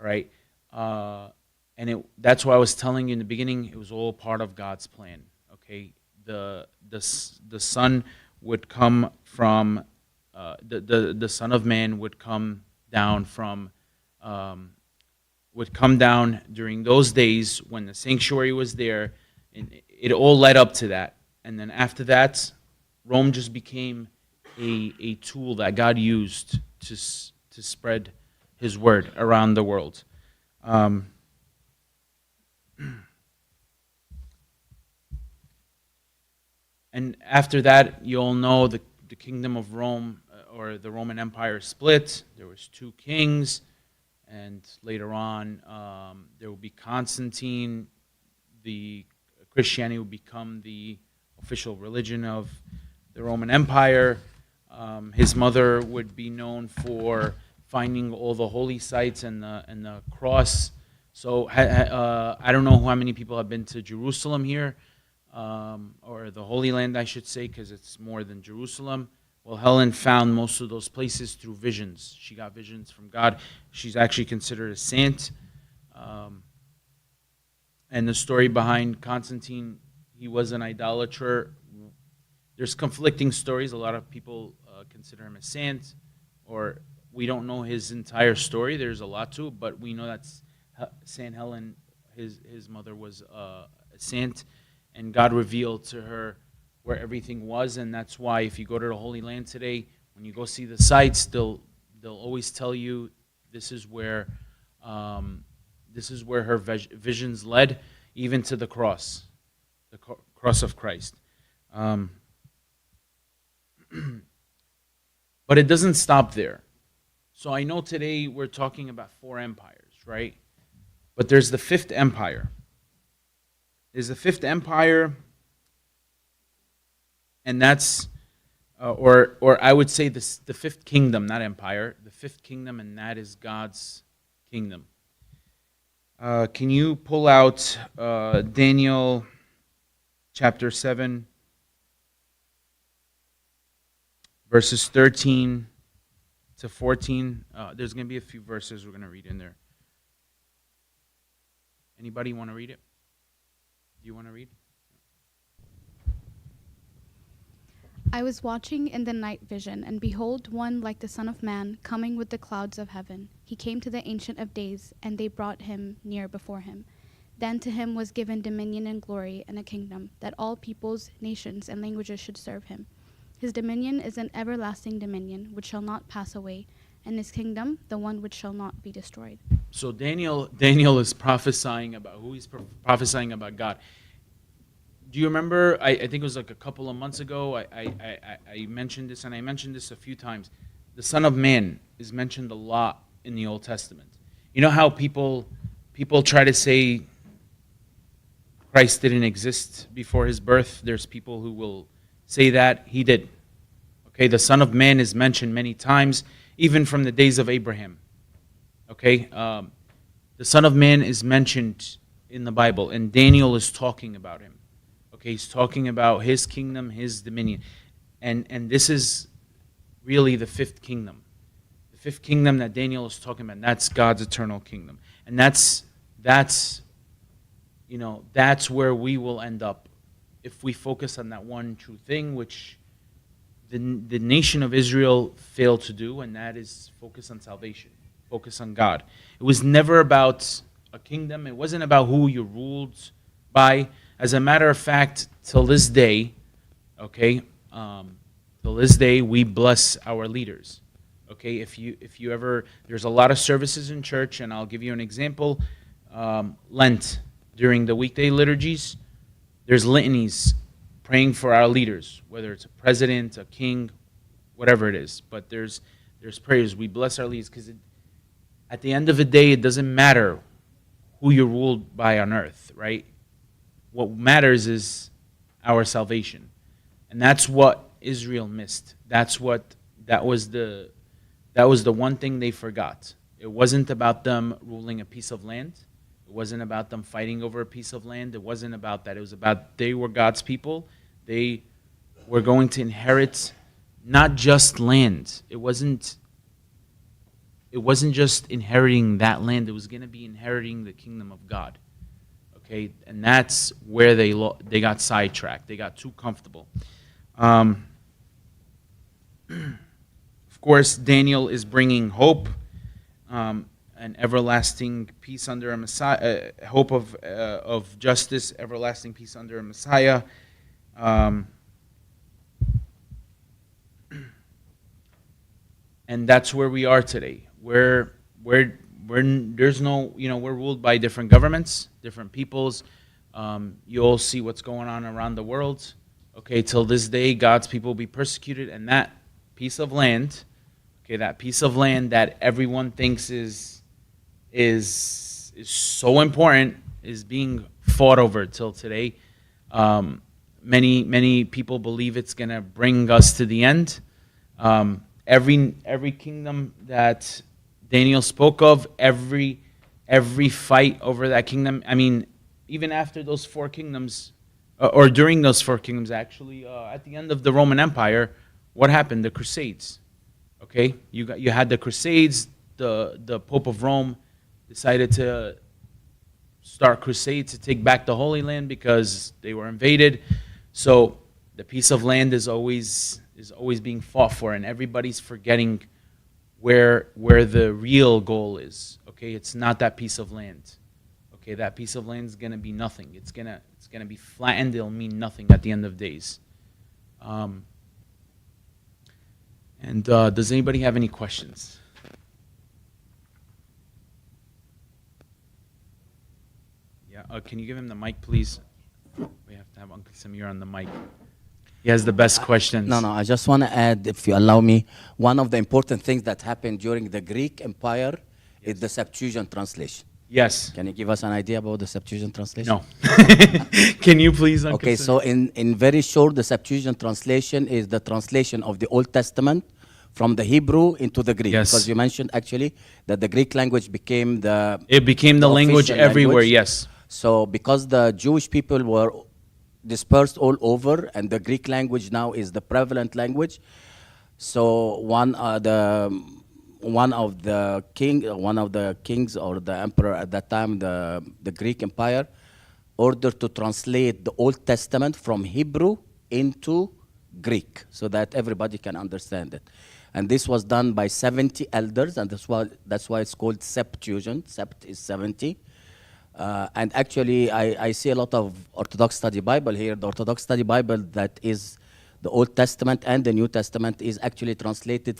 All right? That's why I was telling you in the beginning, it was all part of God's plan. Okay? The Son would come from, the Son of Man would come down from, would come down during those days when the sanctuary was there. And it all led up to that. And then after that, Rome just became a tool that God used to spread his word around the world. And after that, you all know the kingdom of Rome, or the Roman Empire, split. There was two kings. And later on, there will be Constantine. The Christianity will become the official religion of the Roman Empire. His mother would be known for finding all the holy sites and the cross. So I don't know how many people have been to Jerusalem here, or the Holy Land, I should say, because it's more than Jerusalem. Well, Helen found most of those places through visions. She got visions from God. She's actually considered a saint. And the story behind Constantine, he was an idolater. There's conflicting stories. A lot of people consider him a saint, or we don't know his entire story. There's a lot to it, but we know that Saint Helen, his mother, was a saint, and God revealed to her where everything was. And that's why if you go to the Holy Land today, when you go see the sites, they'll always tell you this is where her visions led, even to the cross of Christ. But it doesn't stop there. So I know today we're talking about 4 empires, right? But there's the 5th empire. There's the 5th empire, and that's, or I would say the 5th kingdom, not empire, the 5th kingdom, and that is God's kingdom. Can you pull out Daniel chapter 7, verses 13 to 14? There's going to be a few verses we're going to read in there. Anybody want to read it? Do you want to read? I was watching in the night vision, and behold, one like the Son of Man, coming with the clouds of heaven. He came to the Ancient of Days, and they brought him near before him. Then to him was given dominion and glory and a kingdom, that all peoples, nations, and languages should serve him. His dominion is an everlasting dominion, which shall not pass away, and his kingdom, the one which shall not be destroyed. So Daniel is prophesying about who he's prophesying about God. Do you remember, I think it was like a couple of months ago, I mentioned this, and I mentioned this a few times. The Son of Man is mentioned a lot in the Old Testament. You know how people try to say Christ didn't exist before his birth? There's people who will say that. He did. Okay, the Son of Man is mentioned many times, even from the days of Abraham. Okay, the Son of Man is mentioned in the Bible, and Daniel is talking about him. Okay, he's talking about his kingdom, his dominion. And this is really the 5th kingdom. The 5th kingdom that Daniel is talking about, that's God's eternal kingdom. And that's where we will end up if we focus on that one true thing, which the nation of Israel failed to do, and that is focus on salvation, focus on God. It was never about a kingdom. It wasn't about who you ruled by. As a matter of fact, till this day, we bless our leaders. Okay, if you ever, there's a lot of services in church, and I'll give you an example. Lent, during the weekday liturgies, there's litanies praying for our leaders, whether it's a president, a king, whatever it is. But there's prayers. We bless our leaders because at the end of the day, it doesn't matter who you're ruled by on earth, right? What matters is our salvation, and that's what Israel missed. That was the one thing they forgot. It wasn't about them ruling a piece of land. It wasn't about them fighting over a piece of land. It wasn't about that. It was about they were God's people. They were going to inherit not just land. It wasn't just inheriting that land. It was going to be inheriting the kingdom of God. Okay, and that's where they got sidetracked. They got too comfortable. Of course, Daniel is bringing hope, an everlasting peace under a Messiah, hope of justice, everlasting peace under a Messiah. And that's where we are today. We're there's no, we're ruled by different governments, different peoples. You all see what's going on around the world. Okay, till this day, God's people will be persecuted, and that piece of land, that piece of land that everyone thinks is so important, is being fought over till today. Many people believe it's going to bring us to the end. Every kingdom that Daniel spoke of, every fight over that kingdom. I mean, even after those 4 kingdoms, or during those 4 kingdoms, actually, at the end of the Roman Empire, what happened? The Crusades. Okay, you had the Crusades. The Pope of Rome decided to start crusades to take back the Holy Land because they were invaded. So the piece of land is always being fought for, and everybody's forgetting where the real goal is. Okay, it's not that piece of land. Okay, that piece of land is gonna be nothing. It's gonna be flattened. It'll mean nothing at the end of days. Does anybody have any questions? Yeah. Can you give him the mic, please? We have to have Uncle Samir on the mic. He has the best questions. No, I just want to add, if you allow me, one of the important things that happened during the Greek Empire is the Septuagint translation. Yes. Can you give us an idea about the Septuagint translation? No. Can you please, Uncle Okay, Samir? so in very short, the Septuagint translation is the translation of the Old Testament from the Hebrew into the Greek. Yes. Because you mentioned actually that the Greek language became the language official everywhere, language. yes. So because the Jewish people were dispersed all over, and the Greek language now is the prevalent language. So one of the kings or the emperor at that time, the Greek Empire, ordered to translate the Old Testament from Hebrew into Greek so that everybody can understand it. And this was done by 70 elders, and that's why it's called Septuagint. Sept is 70. And actually, I see a lot of Orthodox Study Bible here. The Orthodox Study Bible that is the Old Testament and the New Testament is actually translated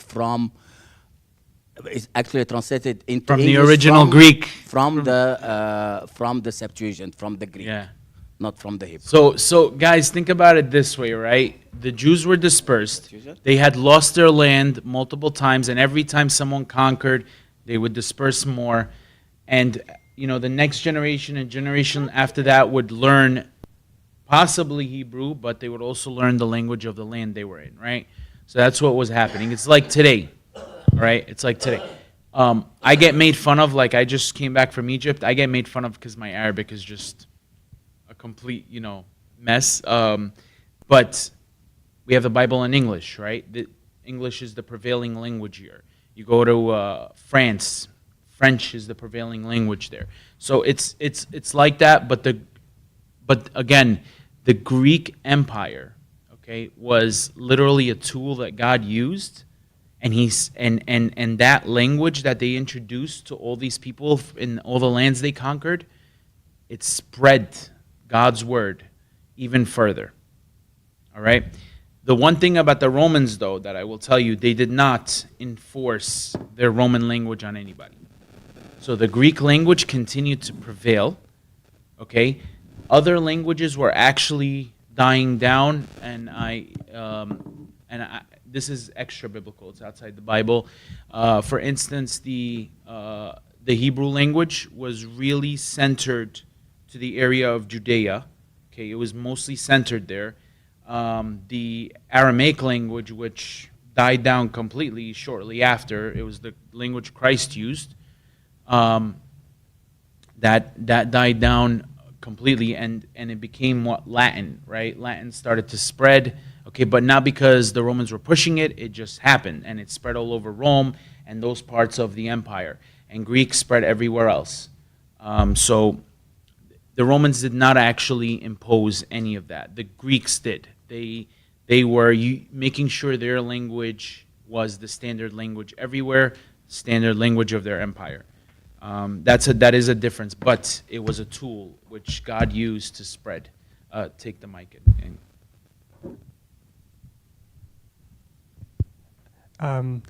into From English the original Greek. from the Septuagint, from the Greek, Yeah. not from the Hebrew. So guys, think about it this way, right? The Jews were dispersed. Septuagint? They had lost their land multiple times, and every time someone conquered, they would disperse more. And the next generation and generation after that would learn possibly Hebrew, but they would also learn the language of the land they were in, right? So that's what was happening. It's like today, right? It's like today. I get made fun of, like I just came back from Egypt. I get made fun of because my Arabic is just a complete, mess. But we have the Bible in English, right? The English is the prevailing language here. You go to France. French is the prevailing language there. So it's like that, but again, the Greek Empire, okay, was literally a tool that God used, and and that language that they introduced to all these people in all the lands they conquered, it spread God's word even further. All right? The one thing about the Romans, though, that I will tell you, they did not enforce their Roman language on anybody. So the Greek language continued to prevail. Okay, other languages were actually dying down, and this is extra biblical. It's outside the Bible. For instance, the Hebrew language was really centered to the area of Judea. Okay, it was mostly centered there. The Aramaic language, which died down completely shortly after, it was the language Christ used. That died down completely, and it became what? Latin, right? Latin started to spread, okay, but not because the Romans were pushing it, it just happened, and it spread all over Rome and those parts of the empire, and Greek spread everywhere else. So the Romans did not actually impose any of that. The Greeks did. They were making sure their language was the standard language everywhere, standard language of their empire. That is a difference, but it was a tool which God used to spread. Take the mic.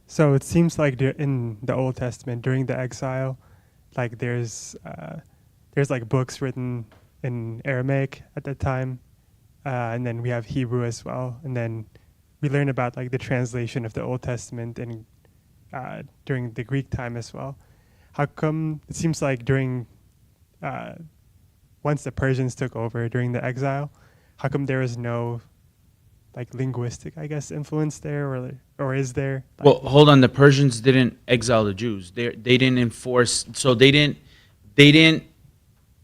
So it seems like in the Old Testament, during the exile, like there's like books written in Aramaic at that time, and then we have Hebrew as well, and then we learn about like the translation of the Old Testament and during the Greek time as well. How come it seems like during once the Persians took over during the exile, how come there was no like linguistic, I guess, influence there, or is there? Like, Well, hold on. The Persians didn't exile the Jews. They didn't enforce. So they didn't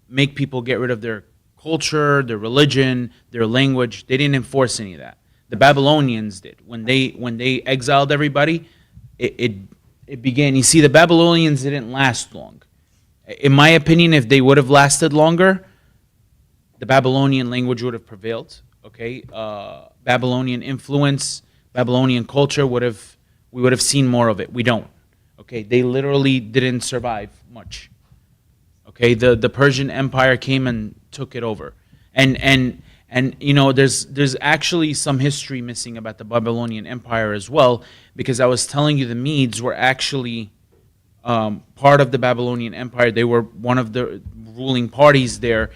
make people get rid of their culture, their religion, their language. They didn't enforce any of that. The Babylonians did. When they exiled everybody, it began. You see, the Babylonians didn't last long. In my opinion, if they would have lasted longer, the Babylonian language would have prevailed. Okay, Babylonian influence, Babylonian culture we would have seen more of it. We don't. Okay, they literally didn't survive much. Okay, the Persian Empire came and took it over, and you know there's actually some history missing about the Babylonian Empire as well, because I was telling you the Medes were actually part of the Babylonian Empire. They were one of the ruling parties there,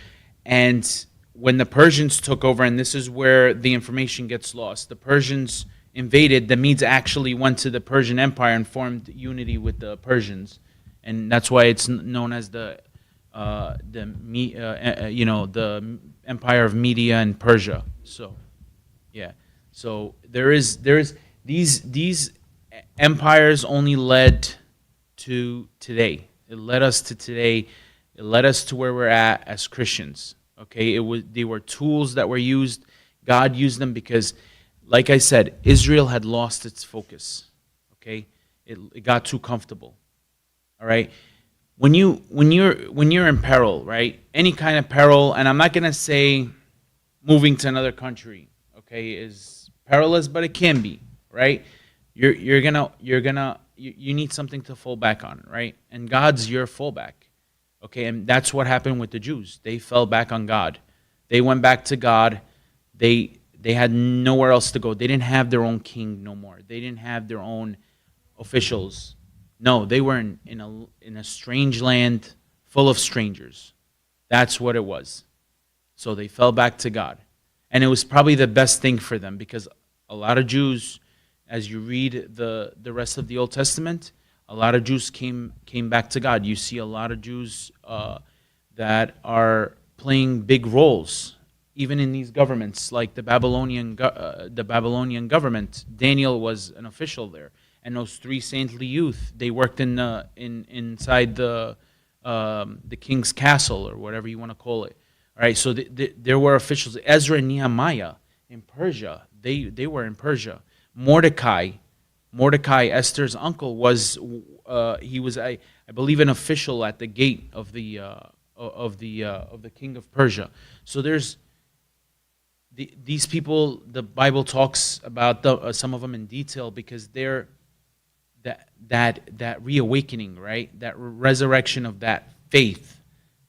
and when the Persians took over, and this is where the information gets lost, the Persians invaded, the Medes actually went to the Persian Empire and formed unity with the Persians, and that's why it's known as the Empire of Media and Persia. So, yeah. So there is these empires only led to today. It led us to today. It led us to where we're at as Christians. Okay, they were tools that were used. God used them because, like I said, Israel had lost its focus. Okay, it got too comfortable. All right, when you're in peril, right? Any kind of peril, and I'm not gonna say moving to another country, okay, is perilous, but it can be, right? You need something to fall back on, right? And God's your fallback. Okay, and that's what happened with the Jews. They fell back on God. They went back to God. They had nowhere else to go. They didn't have their own king no more. They didn't have their own officials. No, they were in a strange land full of strangers. That's what it was. So they fell back to God. And it was probably the best thing for them, because a lot of Jews, as you read the rest of the Old Testament, a lot of Jews came back to God. You see a lot of Jews that are playing big roles, even in these governments, like the Babylonian government. Daniel was an official there, and those three saintly youth, they worked inside the king's castle, or whatever you want to call it. All right, so there were officials. Ezra and Nehemiah in Persia, they were in Persia. Mordecai, Esther's uncle, was I believe an official at the gate of the king of Persia. So there's these people. The Bible talks about some of them in detail, because they're that reawakening, right? That resurrection of that faith.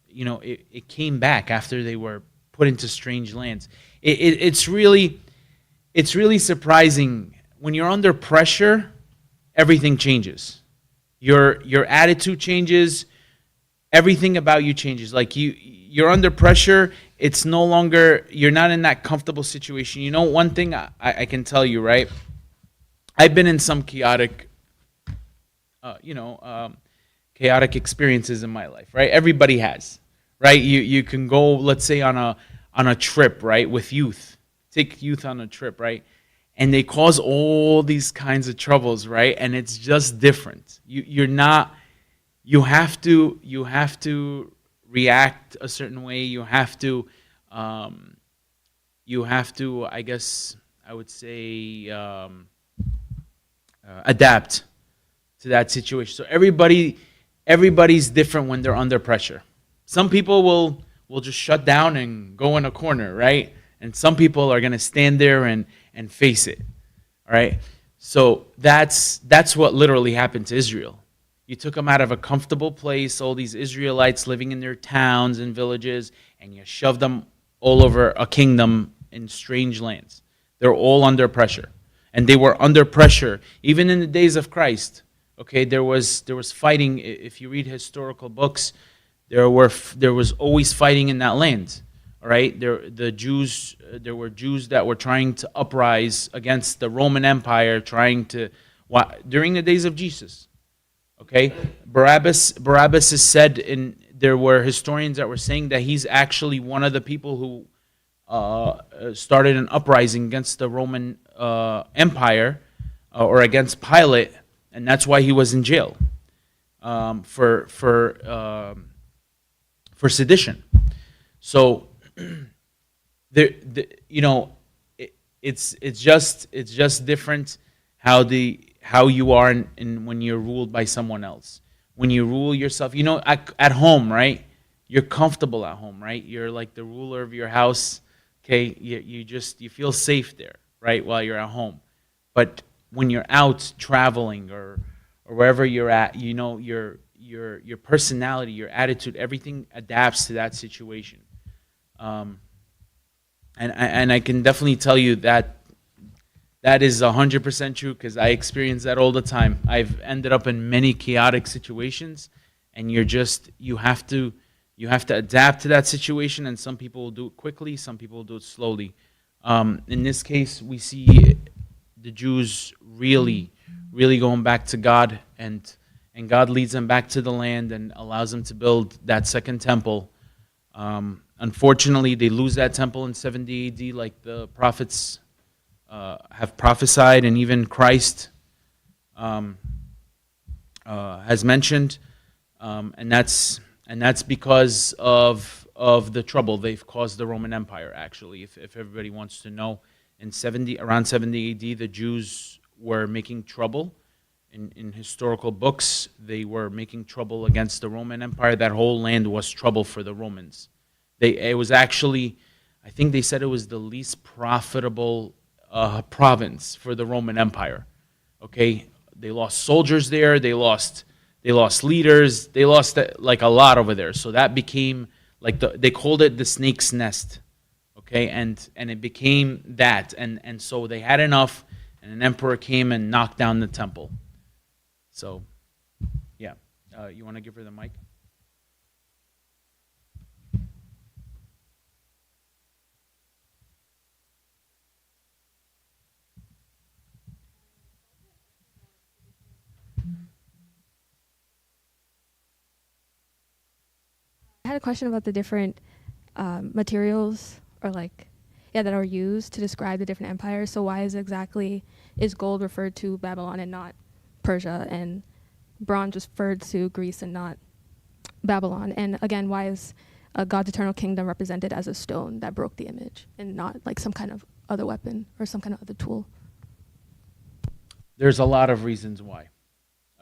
You know, it came back after they were put into strange lands. It's really it's really surprising when you're under pressure. Everything changes. Your attitude changes. Everything about you changes. Like you're under pressure. It's no longer, you're not in that comfortable situation. You know, one thing I can tell you, right? I've been in some chaotic, chaotic experiences in my life, right? Everybody has, right? You can go, let's say, on a trip, right, with youth. Take youth on a trip, right? And they cause all these kinds of troubles, right? And it's just different. You have to react a certain way. You have to, I guess I would say, adapt to that situation. So everybody's different when they're under pressure. Some people will just shut down and go in a corner, right? And some people are going to stand there and face it, all right? So that's what literally happened to Israel. You took them out of a comfortable place, all these Israelites living in their towns and villages, and you shoved them all over a kingdom in strange lands. They're all under pressure. And they were under pressure even in the days of Christ. Okay, there was fighting. If you read historical books, there was always fighting in that land. All right, there were Jews that were trying to uprise against the Roman Empire, during the days of Jesus. Okay, Barabbas is said there were historians that were saying that he's actually one of the people who started an uprising against the Roman Empire or against Pilate, and that's why he was in jail for sedition. So it's just different how you are when you're ruled by someone else. When you rule yourself, at home, right? You're comfortable at home, right? You're like the ruler of your house. Okay, you feel safe there, right? While you're at home, but when you're out traveling or wherever you're at, your personality, your attitude, everything adapts to that situation. And I can definitely tell you that is 100% true because I experience that all the time. I've ended up in many chaotic situations, and you have to adapt to that situation. And some people will do it quickly, some people will do it slowly. In this case, we see the Jews really going back to God, and God leads them back to the land and allows them to build that second temple. Unfortunately, they lose that temple in 70 AD, like the prophets have prophesied, and even Christ has mentioned, and that's because of the trouble they've caused the Roman Empire. Actually, if everybody wants to know, around 70 AD, the Jews were making trouble. In historical books, they were making trouble against the Roman Empire. That whole land was trouble for the Romans. It was actually, I think they said it was the least profitable province for the Roman Empire. Okay, they lost soldiers there. They lost leaders. They lost like a lot over there. So that became like they called it the snake's nest. Okay, and it became that, and so they had enough, and an emperor came and knocked down the temple. So, yeah, you want to give her the mic? I had a question about the different materials that are used to describe the different empires. So why is gold referred to Babylon and not Persia, and bronze referred to Greece and not Babylon? And again, why is God's eternal kingdom represented as a stone that broke the image and not like some kind of other weapon or some kind of other tool? There's a lot of reasons why.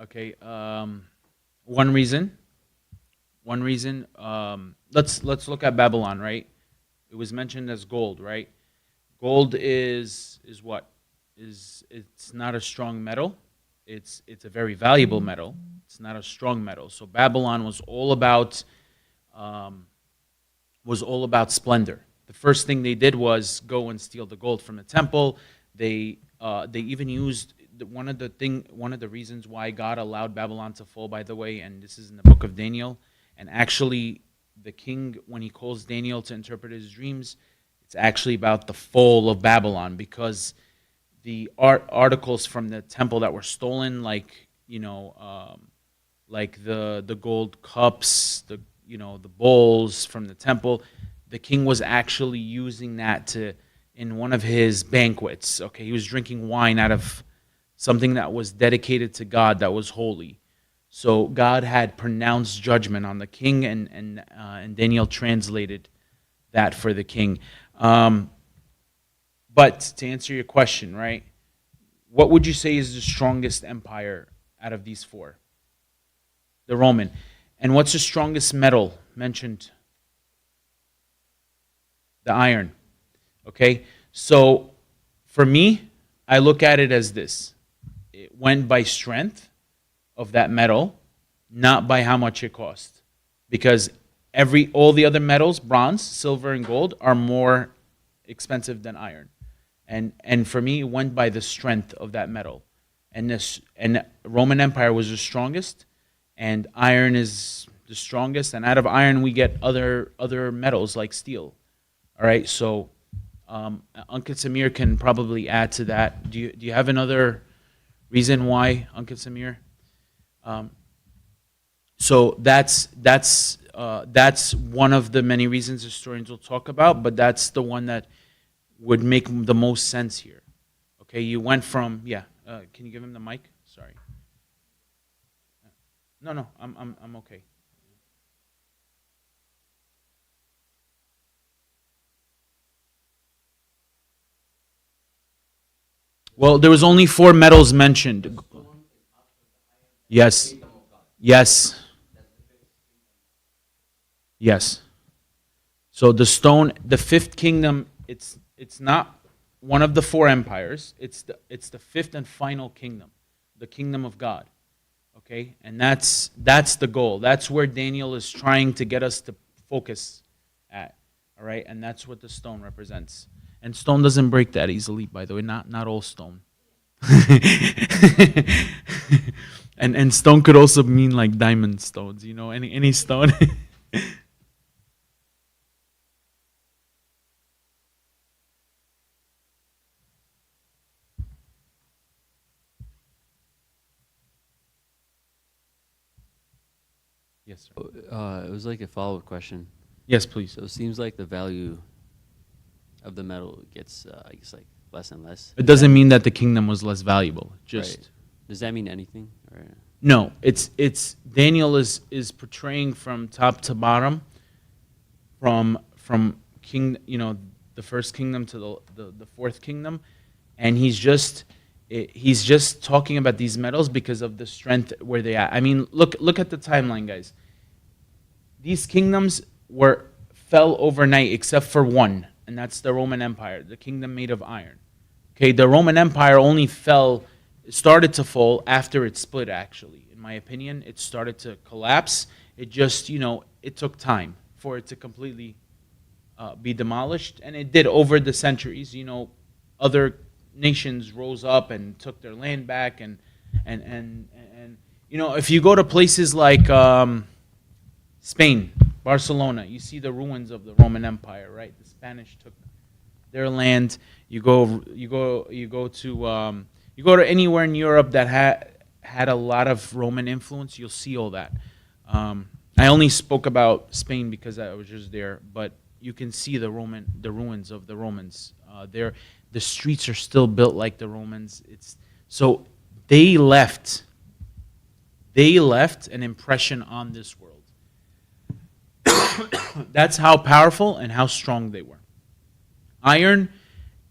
Okay, one reason. Let's look at Babylon, right? It was mentioned as gold, right? Gold is what? It's not a strong metal. It's a very valuable metal. It's not a strong metal. So Babylon was all about splendor. The first thing they did was go and steal the gold from the temple. They even used one of the reasons why God allowed Babylon to fall, by the way, and this is in the book of Daniel. And actually, the king, when he calls Daniel to interpret his dreams, it's actually about the fall of Babylon, because the articles from the temple that were stolen, like like the gold cups, the bowls from the temple, the king was actually using that in one of his banquets. Okay, he was drinking wine out of something that was dedicated to God, that was holy. So God had pronounced judgment on the king, and Daniel translated that for the king. But to answer your question, right, what would you say is the strongest empire out of these four? The Roman. And what's the strongest metal mentioned? The iron. Okay? So for me, I look at it as this. It went by strength of that metal, not by how much it cost. Because all the other metals, bronze, silver, and gold, are more expensive than iron. And for me, it went by the strength of that metal. And Roman Empire was the strongest, and iron is the strongest. And out of iron, we get other metals like steel. All right, so Ankit Samir can probably add to that. Do you have another reason why, Ankit Samir? So that's one of the many reasons historians will talk about, but that's the one that would make the most sense here. Okay, you went from can you give him the mic? Sorry. No, I'm okay. Well, there was only 4 metals mentioned. Yes. Yes. Yes. So the stone, the 5th kingdom, it's not one of the 4 empires. It's the 5th and final kingdom, the kingdom of God. Okay? And that's the goal. That's where Daniel is trying to get us to focus at. All right? And that's what the stone represents. And stone doesn't break that easily, by the way. Not all stone. and stone could also mean like diamond stones, any stone. Yes, sir. It was like a follow-up question. Yes, please. So it seems like the value of the metal gets, I guess, like less and less. It doesn't mean that the kingdom was less valuable. Just Right. Does that mean anything? Or? no. It's Daniel is portraying from top to bottom, from king, the first kingdom to the 4th kingdom, and he's just talking about these metals because of the strength where they are. I mean, look at the timeline, guys. These kingdoms fell overnight except for one, and that's the Roman Empire, the kingdom made of iron. Okay, the Roman Empire only started to fall after it split, actually. In my opinion, it started to collapse. It just, it took time for it to completely be demolished, and it did over the centuries. Other nations rose up and took their land back, and if you go to places like Spain, Barcelona, you see the ruins of the Roman Empire, right? The Spanish took their land. You go to anywhere in Europe that had a lot of Roman influence, you'll see all that. I only spoke about Spain because I was just there, but you can see the ruins of the Romans. The streets are still built like the Romans. So they left an impression on this world. That's how powerful and how strong they were. Iron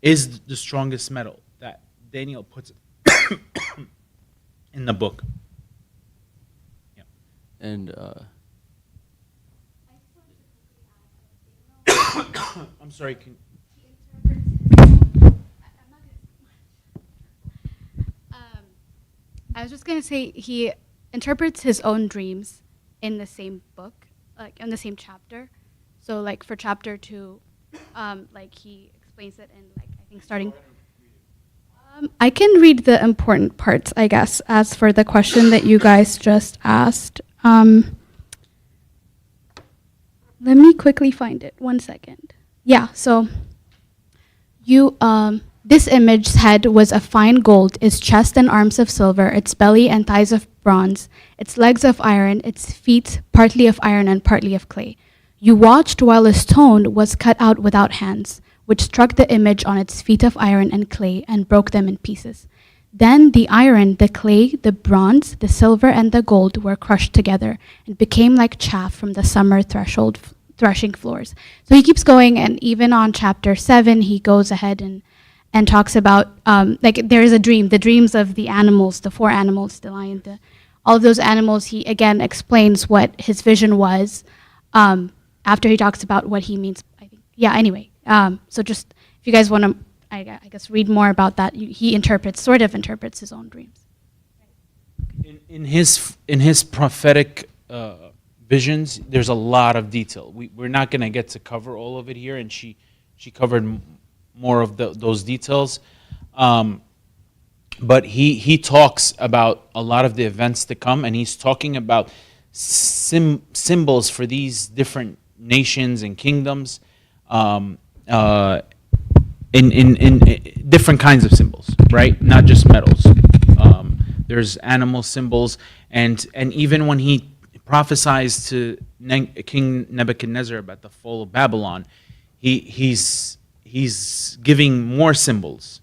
is the strongest metal that Daniel puts in the book. Yeah. And I'm sorry. I was just going to say he interprets his own dreams in the same book, like in the same chapter. So like for chapter 2, like he explains it in like I think starting. I can read the important parts, I guess, as for the question that you guys just asked. Let me quickly find it. 1 second. Yeah, so this image's head was of fine gold, its chest and arms of silver, its belly and thighs of bronze, its legs of iron, its feet partly of iron and partly of clay. You watched while a stone was cut out without hands, which struck the image on its feet of iron and clay and broke them in pieces. Then the iron, the clay, the bronze, the silver, and the gold were crushed together and became like chaff from the summer threshing floors. So he keeps going, and even on chapter 7, he goes ahead and talks about, like, there is a dream, the dreams of the animals, the 4 animals, the lion, all of those animals. He again explains what his vision was after he talks about what he means, I think. Yeah, anyway. So just, if you guys want to, I guess, read more about that, he sort of interprets his own dreams. In his prophetic visions, there's a lot of detail. We're not going to get to cover all of it here, and she covered more of those details. But he talks about a lot of the events to come, and he's talking about symbols for these different nations and kingdoms, in different kinds of symbols, right? Not just metals. There's animal symbols, and even when he prophesies to King Nebuchadnezzar about the fall of Babylon, he's giving more symbols,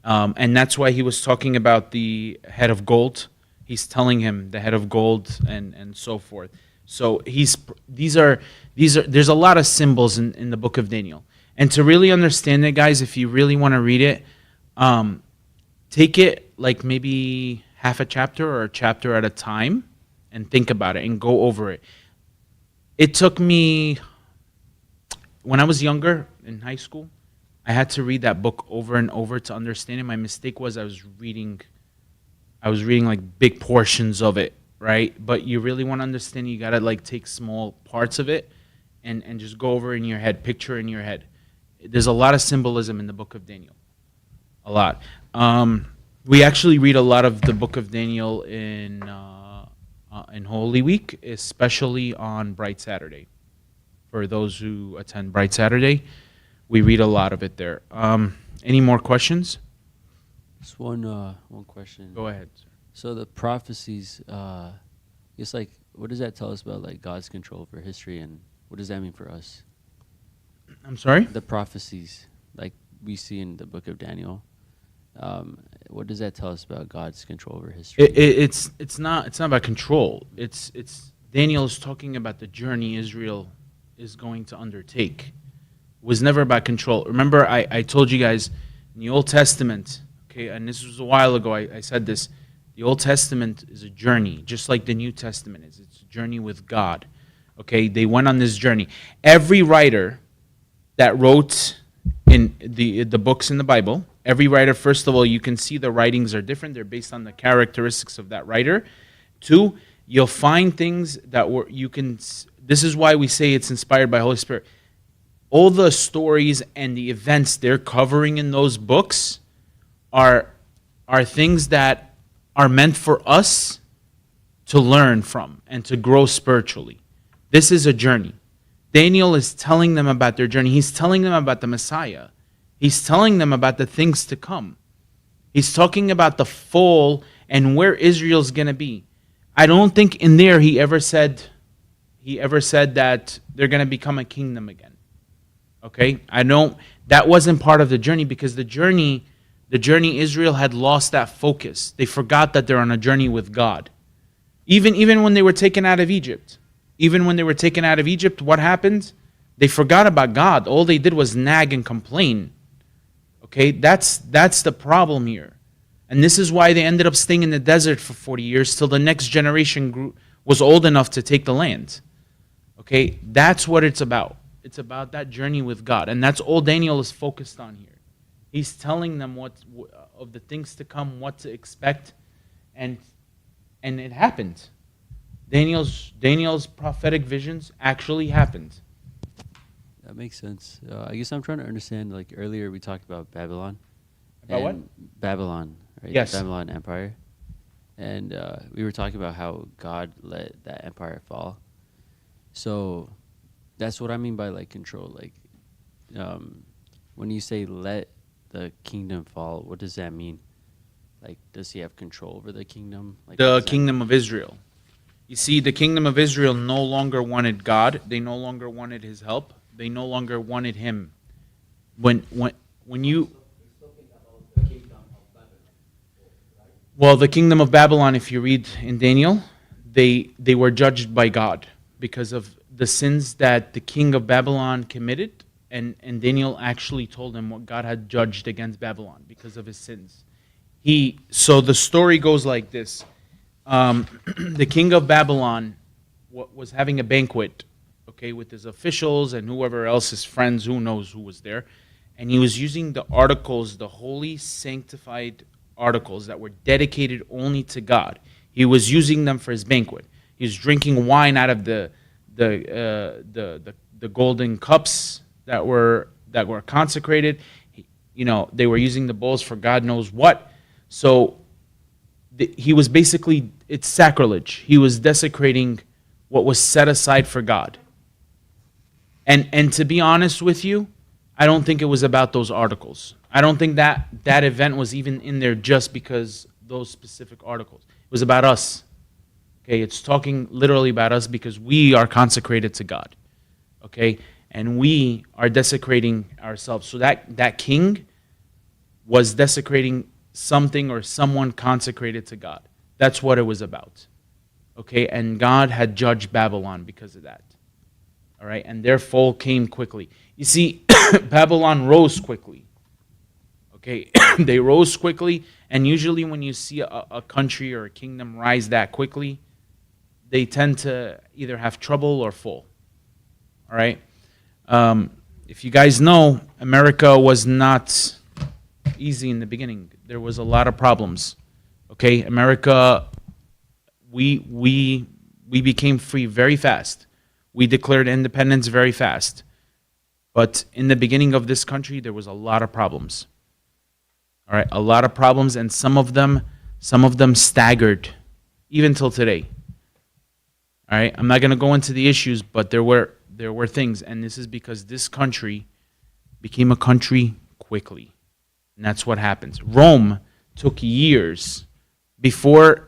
and that's why he was talking about the head of gold. He's telling him the head of gold and so forth. So there's a lot of symbols in the book of Daniel. And to really understand it, guys, if you really want to read it, take it like maybe half a chapter or a chapter at a time and think about it and go over it. It took me, when I was younger in high school, I had to read that book over and over to understand it. My mistake was I was reading like big portions of it, right? But you really want to understand, you got to like take small parts of it and just go over in your head, picture in your head. There's a lot of symbolism in the book of Daniel. A lot. We actually read a lot of the book of Daniel in Holy Week, especially on Bright Saturday. For those who attend Bright Saturday, we read a lot of it there. Any more questions? Just one question. Go ahead, sir. So the prophecies, it's like, what does that tell us about like God's control over history, and what does that mean for us? I'm sorry? The prophecies, like we see in the book of Daniel, what does that tell us about God's control over history? It's not about control. It's Daniel is talking about the journey Israel is going to undertake. It was never about control. Remember, I told you guys in the Old Testament, okay, and this was a while ago, I said this, the Old Testament is a journey, just like the New Testament is. It's a journey with God. Okay, they went on this journey. Every writer that wrote in the books in the Bible, every writer, first of all, you can see the writings are different. They're based on the characteristics of that writer. 2, you'll find things that this is why we say it's inspired by Holy Spirit. All the stories and the events they're covering in those books are things that are meant for us to learn from and to grow spiritually. This is a journey. Daniel is telling them about their journey. He's telling them about the Messiah. He's telling them about the things to come. He's talking about the fall and where Israel's going to be. I don't think in there he ever said that they're going to become a kingdom again. Okay? That wasn't part of the journey, because the journey Israel had lost that focus. They forgot that they're on a journey with God. Even when they were taken out of Egypt. Even when they were taken out of Egypt, what happened? They forgot about God. All they did was nag and complain. Okay, that's the problem here. And this is why they ended up staying in the desert for 40 years till the next generation was old enough to take the land. Okay, that's what it's about. It's about that journey with God. And that's all Daniel is focused on here. He's telling them of the things to come, what to expect, and it happened. Daniel's prophetic visions actually happened. That makes sense. I guess I'm trying to understand, like earlier we talked about Babylon. About what? and Babylon, right? Yes. The Babylonian Empire. And we were talking about how God let that empire fall. So that's what I mean by like control. Like when you say let the kingdom fall, what does that mean? Like, does he have control over the kingdom? Like, what The does that kingdom of Israel. You see, the kingdom of Israel no longer wanted God. They no longer wanted his help. They no longer wanted him. When you Well, the kingdom of Babylon, if you read in Daniel, they were judged by God because of the sins that the king of Babylon committed, and Daniel actually told him what God had judged against Babylon because of his sins. So the story goes like this. The king of Babylon was having a banquet, okay, with his officials and whoever else, his friends, who knows who was there. And he was using the articles, the holy, sanctified articles that were dedicated only to God. He was using them for his banquet. He was drinking wine out of the golden cups that were consecrated. They were using the bowls for God knows what. So he was basically, it's sacrilege. He was desecrating what was set aside for God. And to be honest with you, I don't think it was about those articles. I don't think that event was even in there just because those specific articles. It was about us. Okay, it's talking literally about us because we are consecrated to God. Okay, and we are desecrating ourselves. So that king was desecrating something or someone consecrated to God. That's what it was about. Okay, and God had judged Babylon because of that. All right, and their fall came quickly. You see, Babylon rose quickly. Okay, they rose quickly, and usually when you see a country or a kingdom rise that quickly, they tend to either have trouble or fall. All right? If you guys know, America was not easy in the beginning. There was a lot of problems. Okay, America, we became free very fast. We declared independence very fast. But in the beginning of this country, there was a lot of problems. All right, a lot of problems, and some of them staggered, even till today. All right, I'm not going to go into the issues, but there were things, and this is because this country became a country quickly, and that's what happens. Rome took years before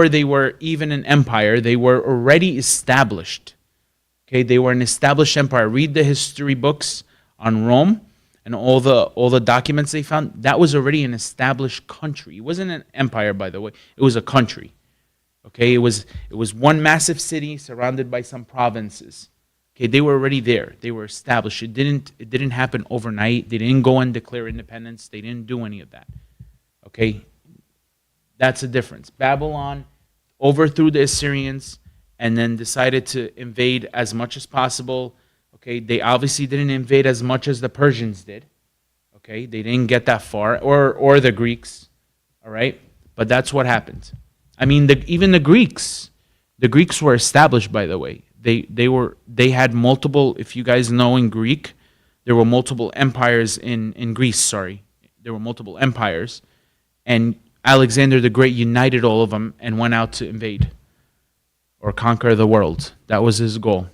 they were even an empire. They were already established. Okay, they were an established empire. Read the history books on Rome and all the documents they found. That was already an established country. It wasn't an empire, by the way. It was a country. Okay, it was one massive city surrounded by some provinces. Okay, they were already there. They were established. It didn't happen overnight. They didn't go and declare independence. They didn't do any of that. Okay, that's the difference. Babylon overthrew the Assyrians and then decided to invade as much as possible. Okay, they obviously didn't invade as much as the Persians did. Okay, they didn't get that far, or the Greeks. All right, but that's what happened. I mean, even the Greeks were established, by the way. They had multiple. If you guys know in Greek, there were multiple empires in Greece. Sorry, there were multiple empires, and Alexander the Great united all of them and went out to invade or conquer the world. That was his goal.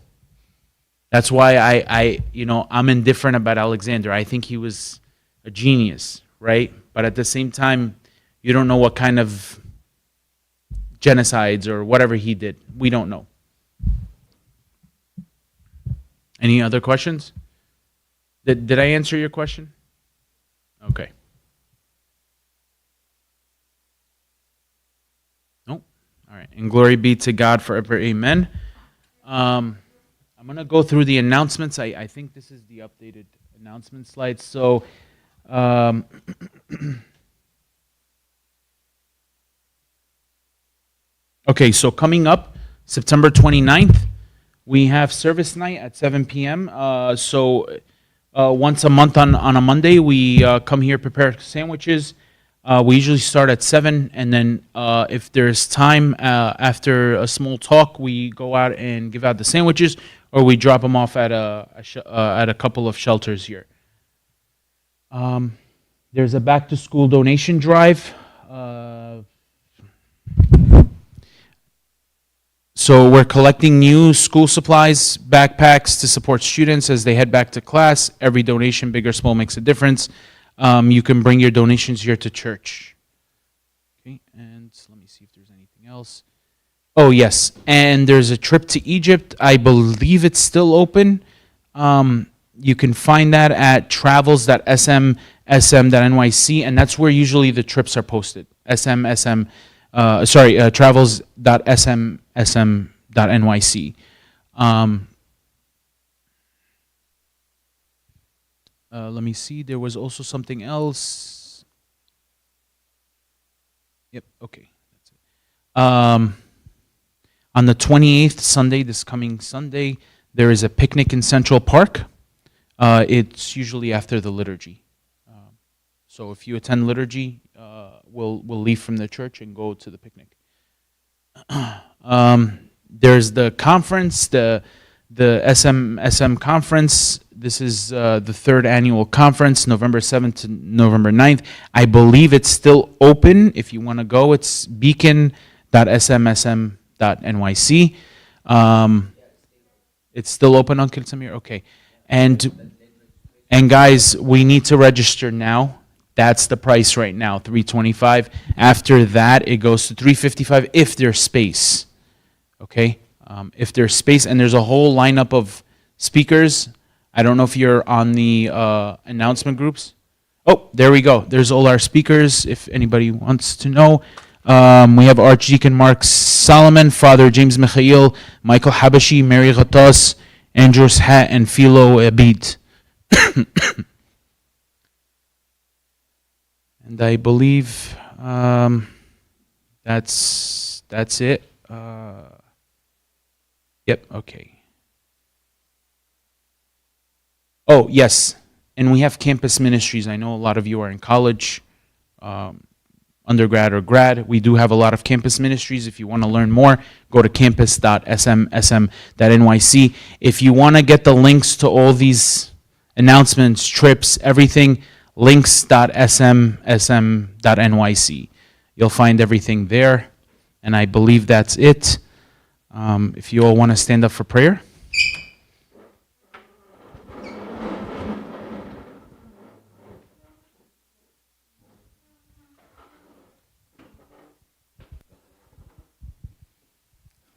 That's why I'm indifferent about Alexander. I think he was a genius, right? But at the same time, you don't know what kind of genocides or whatever he did. We don't know. Any other questions? Did I answer your question? Okay. Nope. All right. And glory be to God forever. Amen. I'm going to go through the announcements. I think this is the updated announcement slide. So, okay, so coming up, September 29th, we have service night at 7 p.m. Once a month on a Monday, we come here, prepare sandwiches. We usually start at 7, and then if there's time after a small talk, we go out and give out the sandwiches, or we drop them off at a couple of shelters here. The There's a back to school donation drive. So we're collecting new school supplies, backpacks to support students as they head back to class. Every donation, big or small, makes a difference. You can bring your donations here to church. Okay, and let me see if there's anything else. Oh, yes, and there's a trip to Egypt. I believe it's still open. You can find that at travels.sm.nyc, and that's where usually the trips are posted. Travels.sm.nyc. Let me see. There was also something else. Yep. Okay. That's it. On the 28th, Sunday, this coming Sunday, there is a picnic in Central Park. It's usually after the liturgy. So if you attend liturgy, we'll leave from the church and go to the picnic. There's the conference, the SM conference. This is the third annual conference, November 7th to November 9th. I believe it's still open. If you want to go, it's beacon.smsm.nyc. It's still open, Uncle Samir? Okay. And guys, we need to register now. That's the price right now, $325. After that, it goes to $355 if there's space. Okay? If there's space, and there's a whole lineup of speakers. I don't know if you're on the announcement groups. Oh, there we go. There's all our speakers, if anybody wants to know. We have Archdeacon Mark Solomon, Father James Mikhail, Michael Habashi, Mary Ghatas, Andrews Hat, and Philo Abid. And I believe that's it. Yep, okay. Oh, yes, and we have campus ministries. I know a lot of you are in college, undergrad or grad. We do have a lot of campus ministries. If you want to learn more, go to campus.sm.nyc. If you want to get the links to all these announcements, trips, everything, links.sm.nyc. You'll find everything there, and I believe that's it. If you all want to stand up for prayer.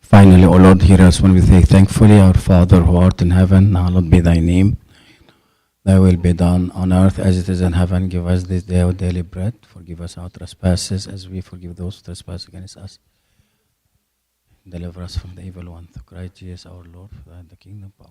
Finally, O Lord, hear us when we say thankfully, Our Father who art in heaven, hallowed be thy name. Thy will be done on earth as it is in heaven. Give us this day our daily bread. Forgive us our trespasses as we forgive those who trespass against us. Deliver us from the evil one. Through Christ Jesus our Lord, for thine is the kingdom, power,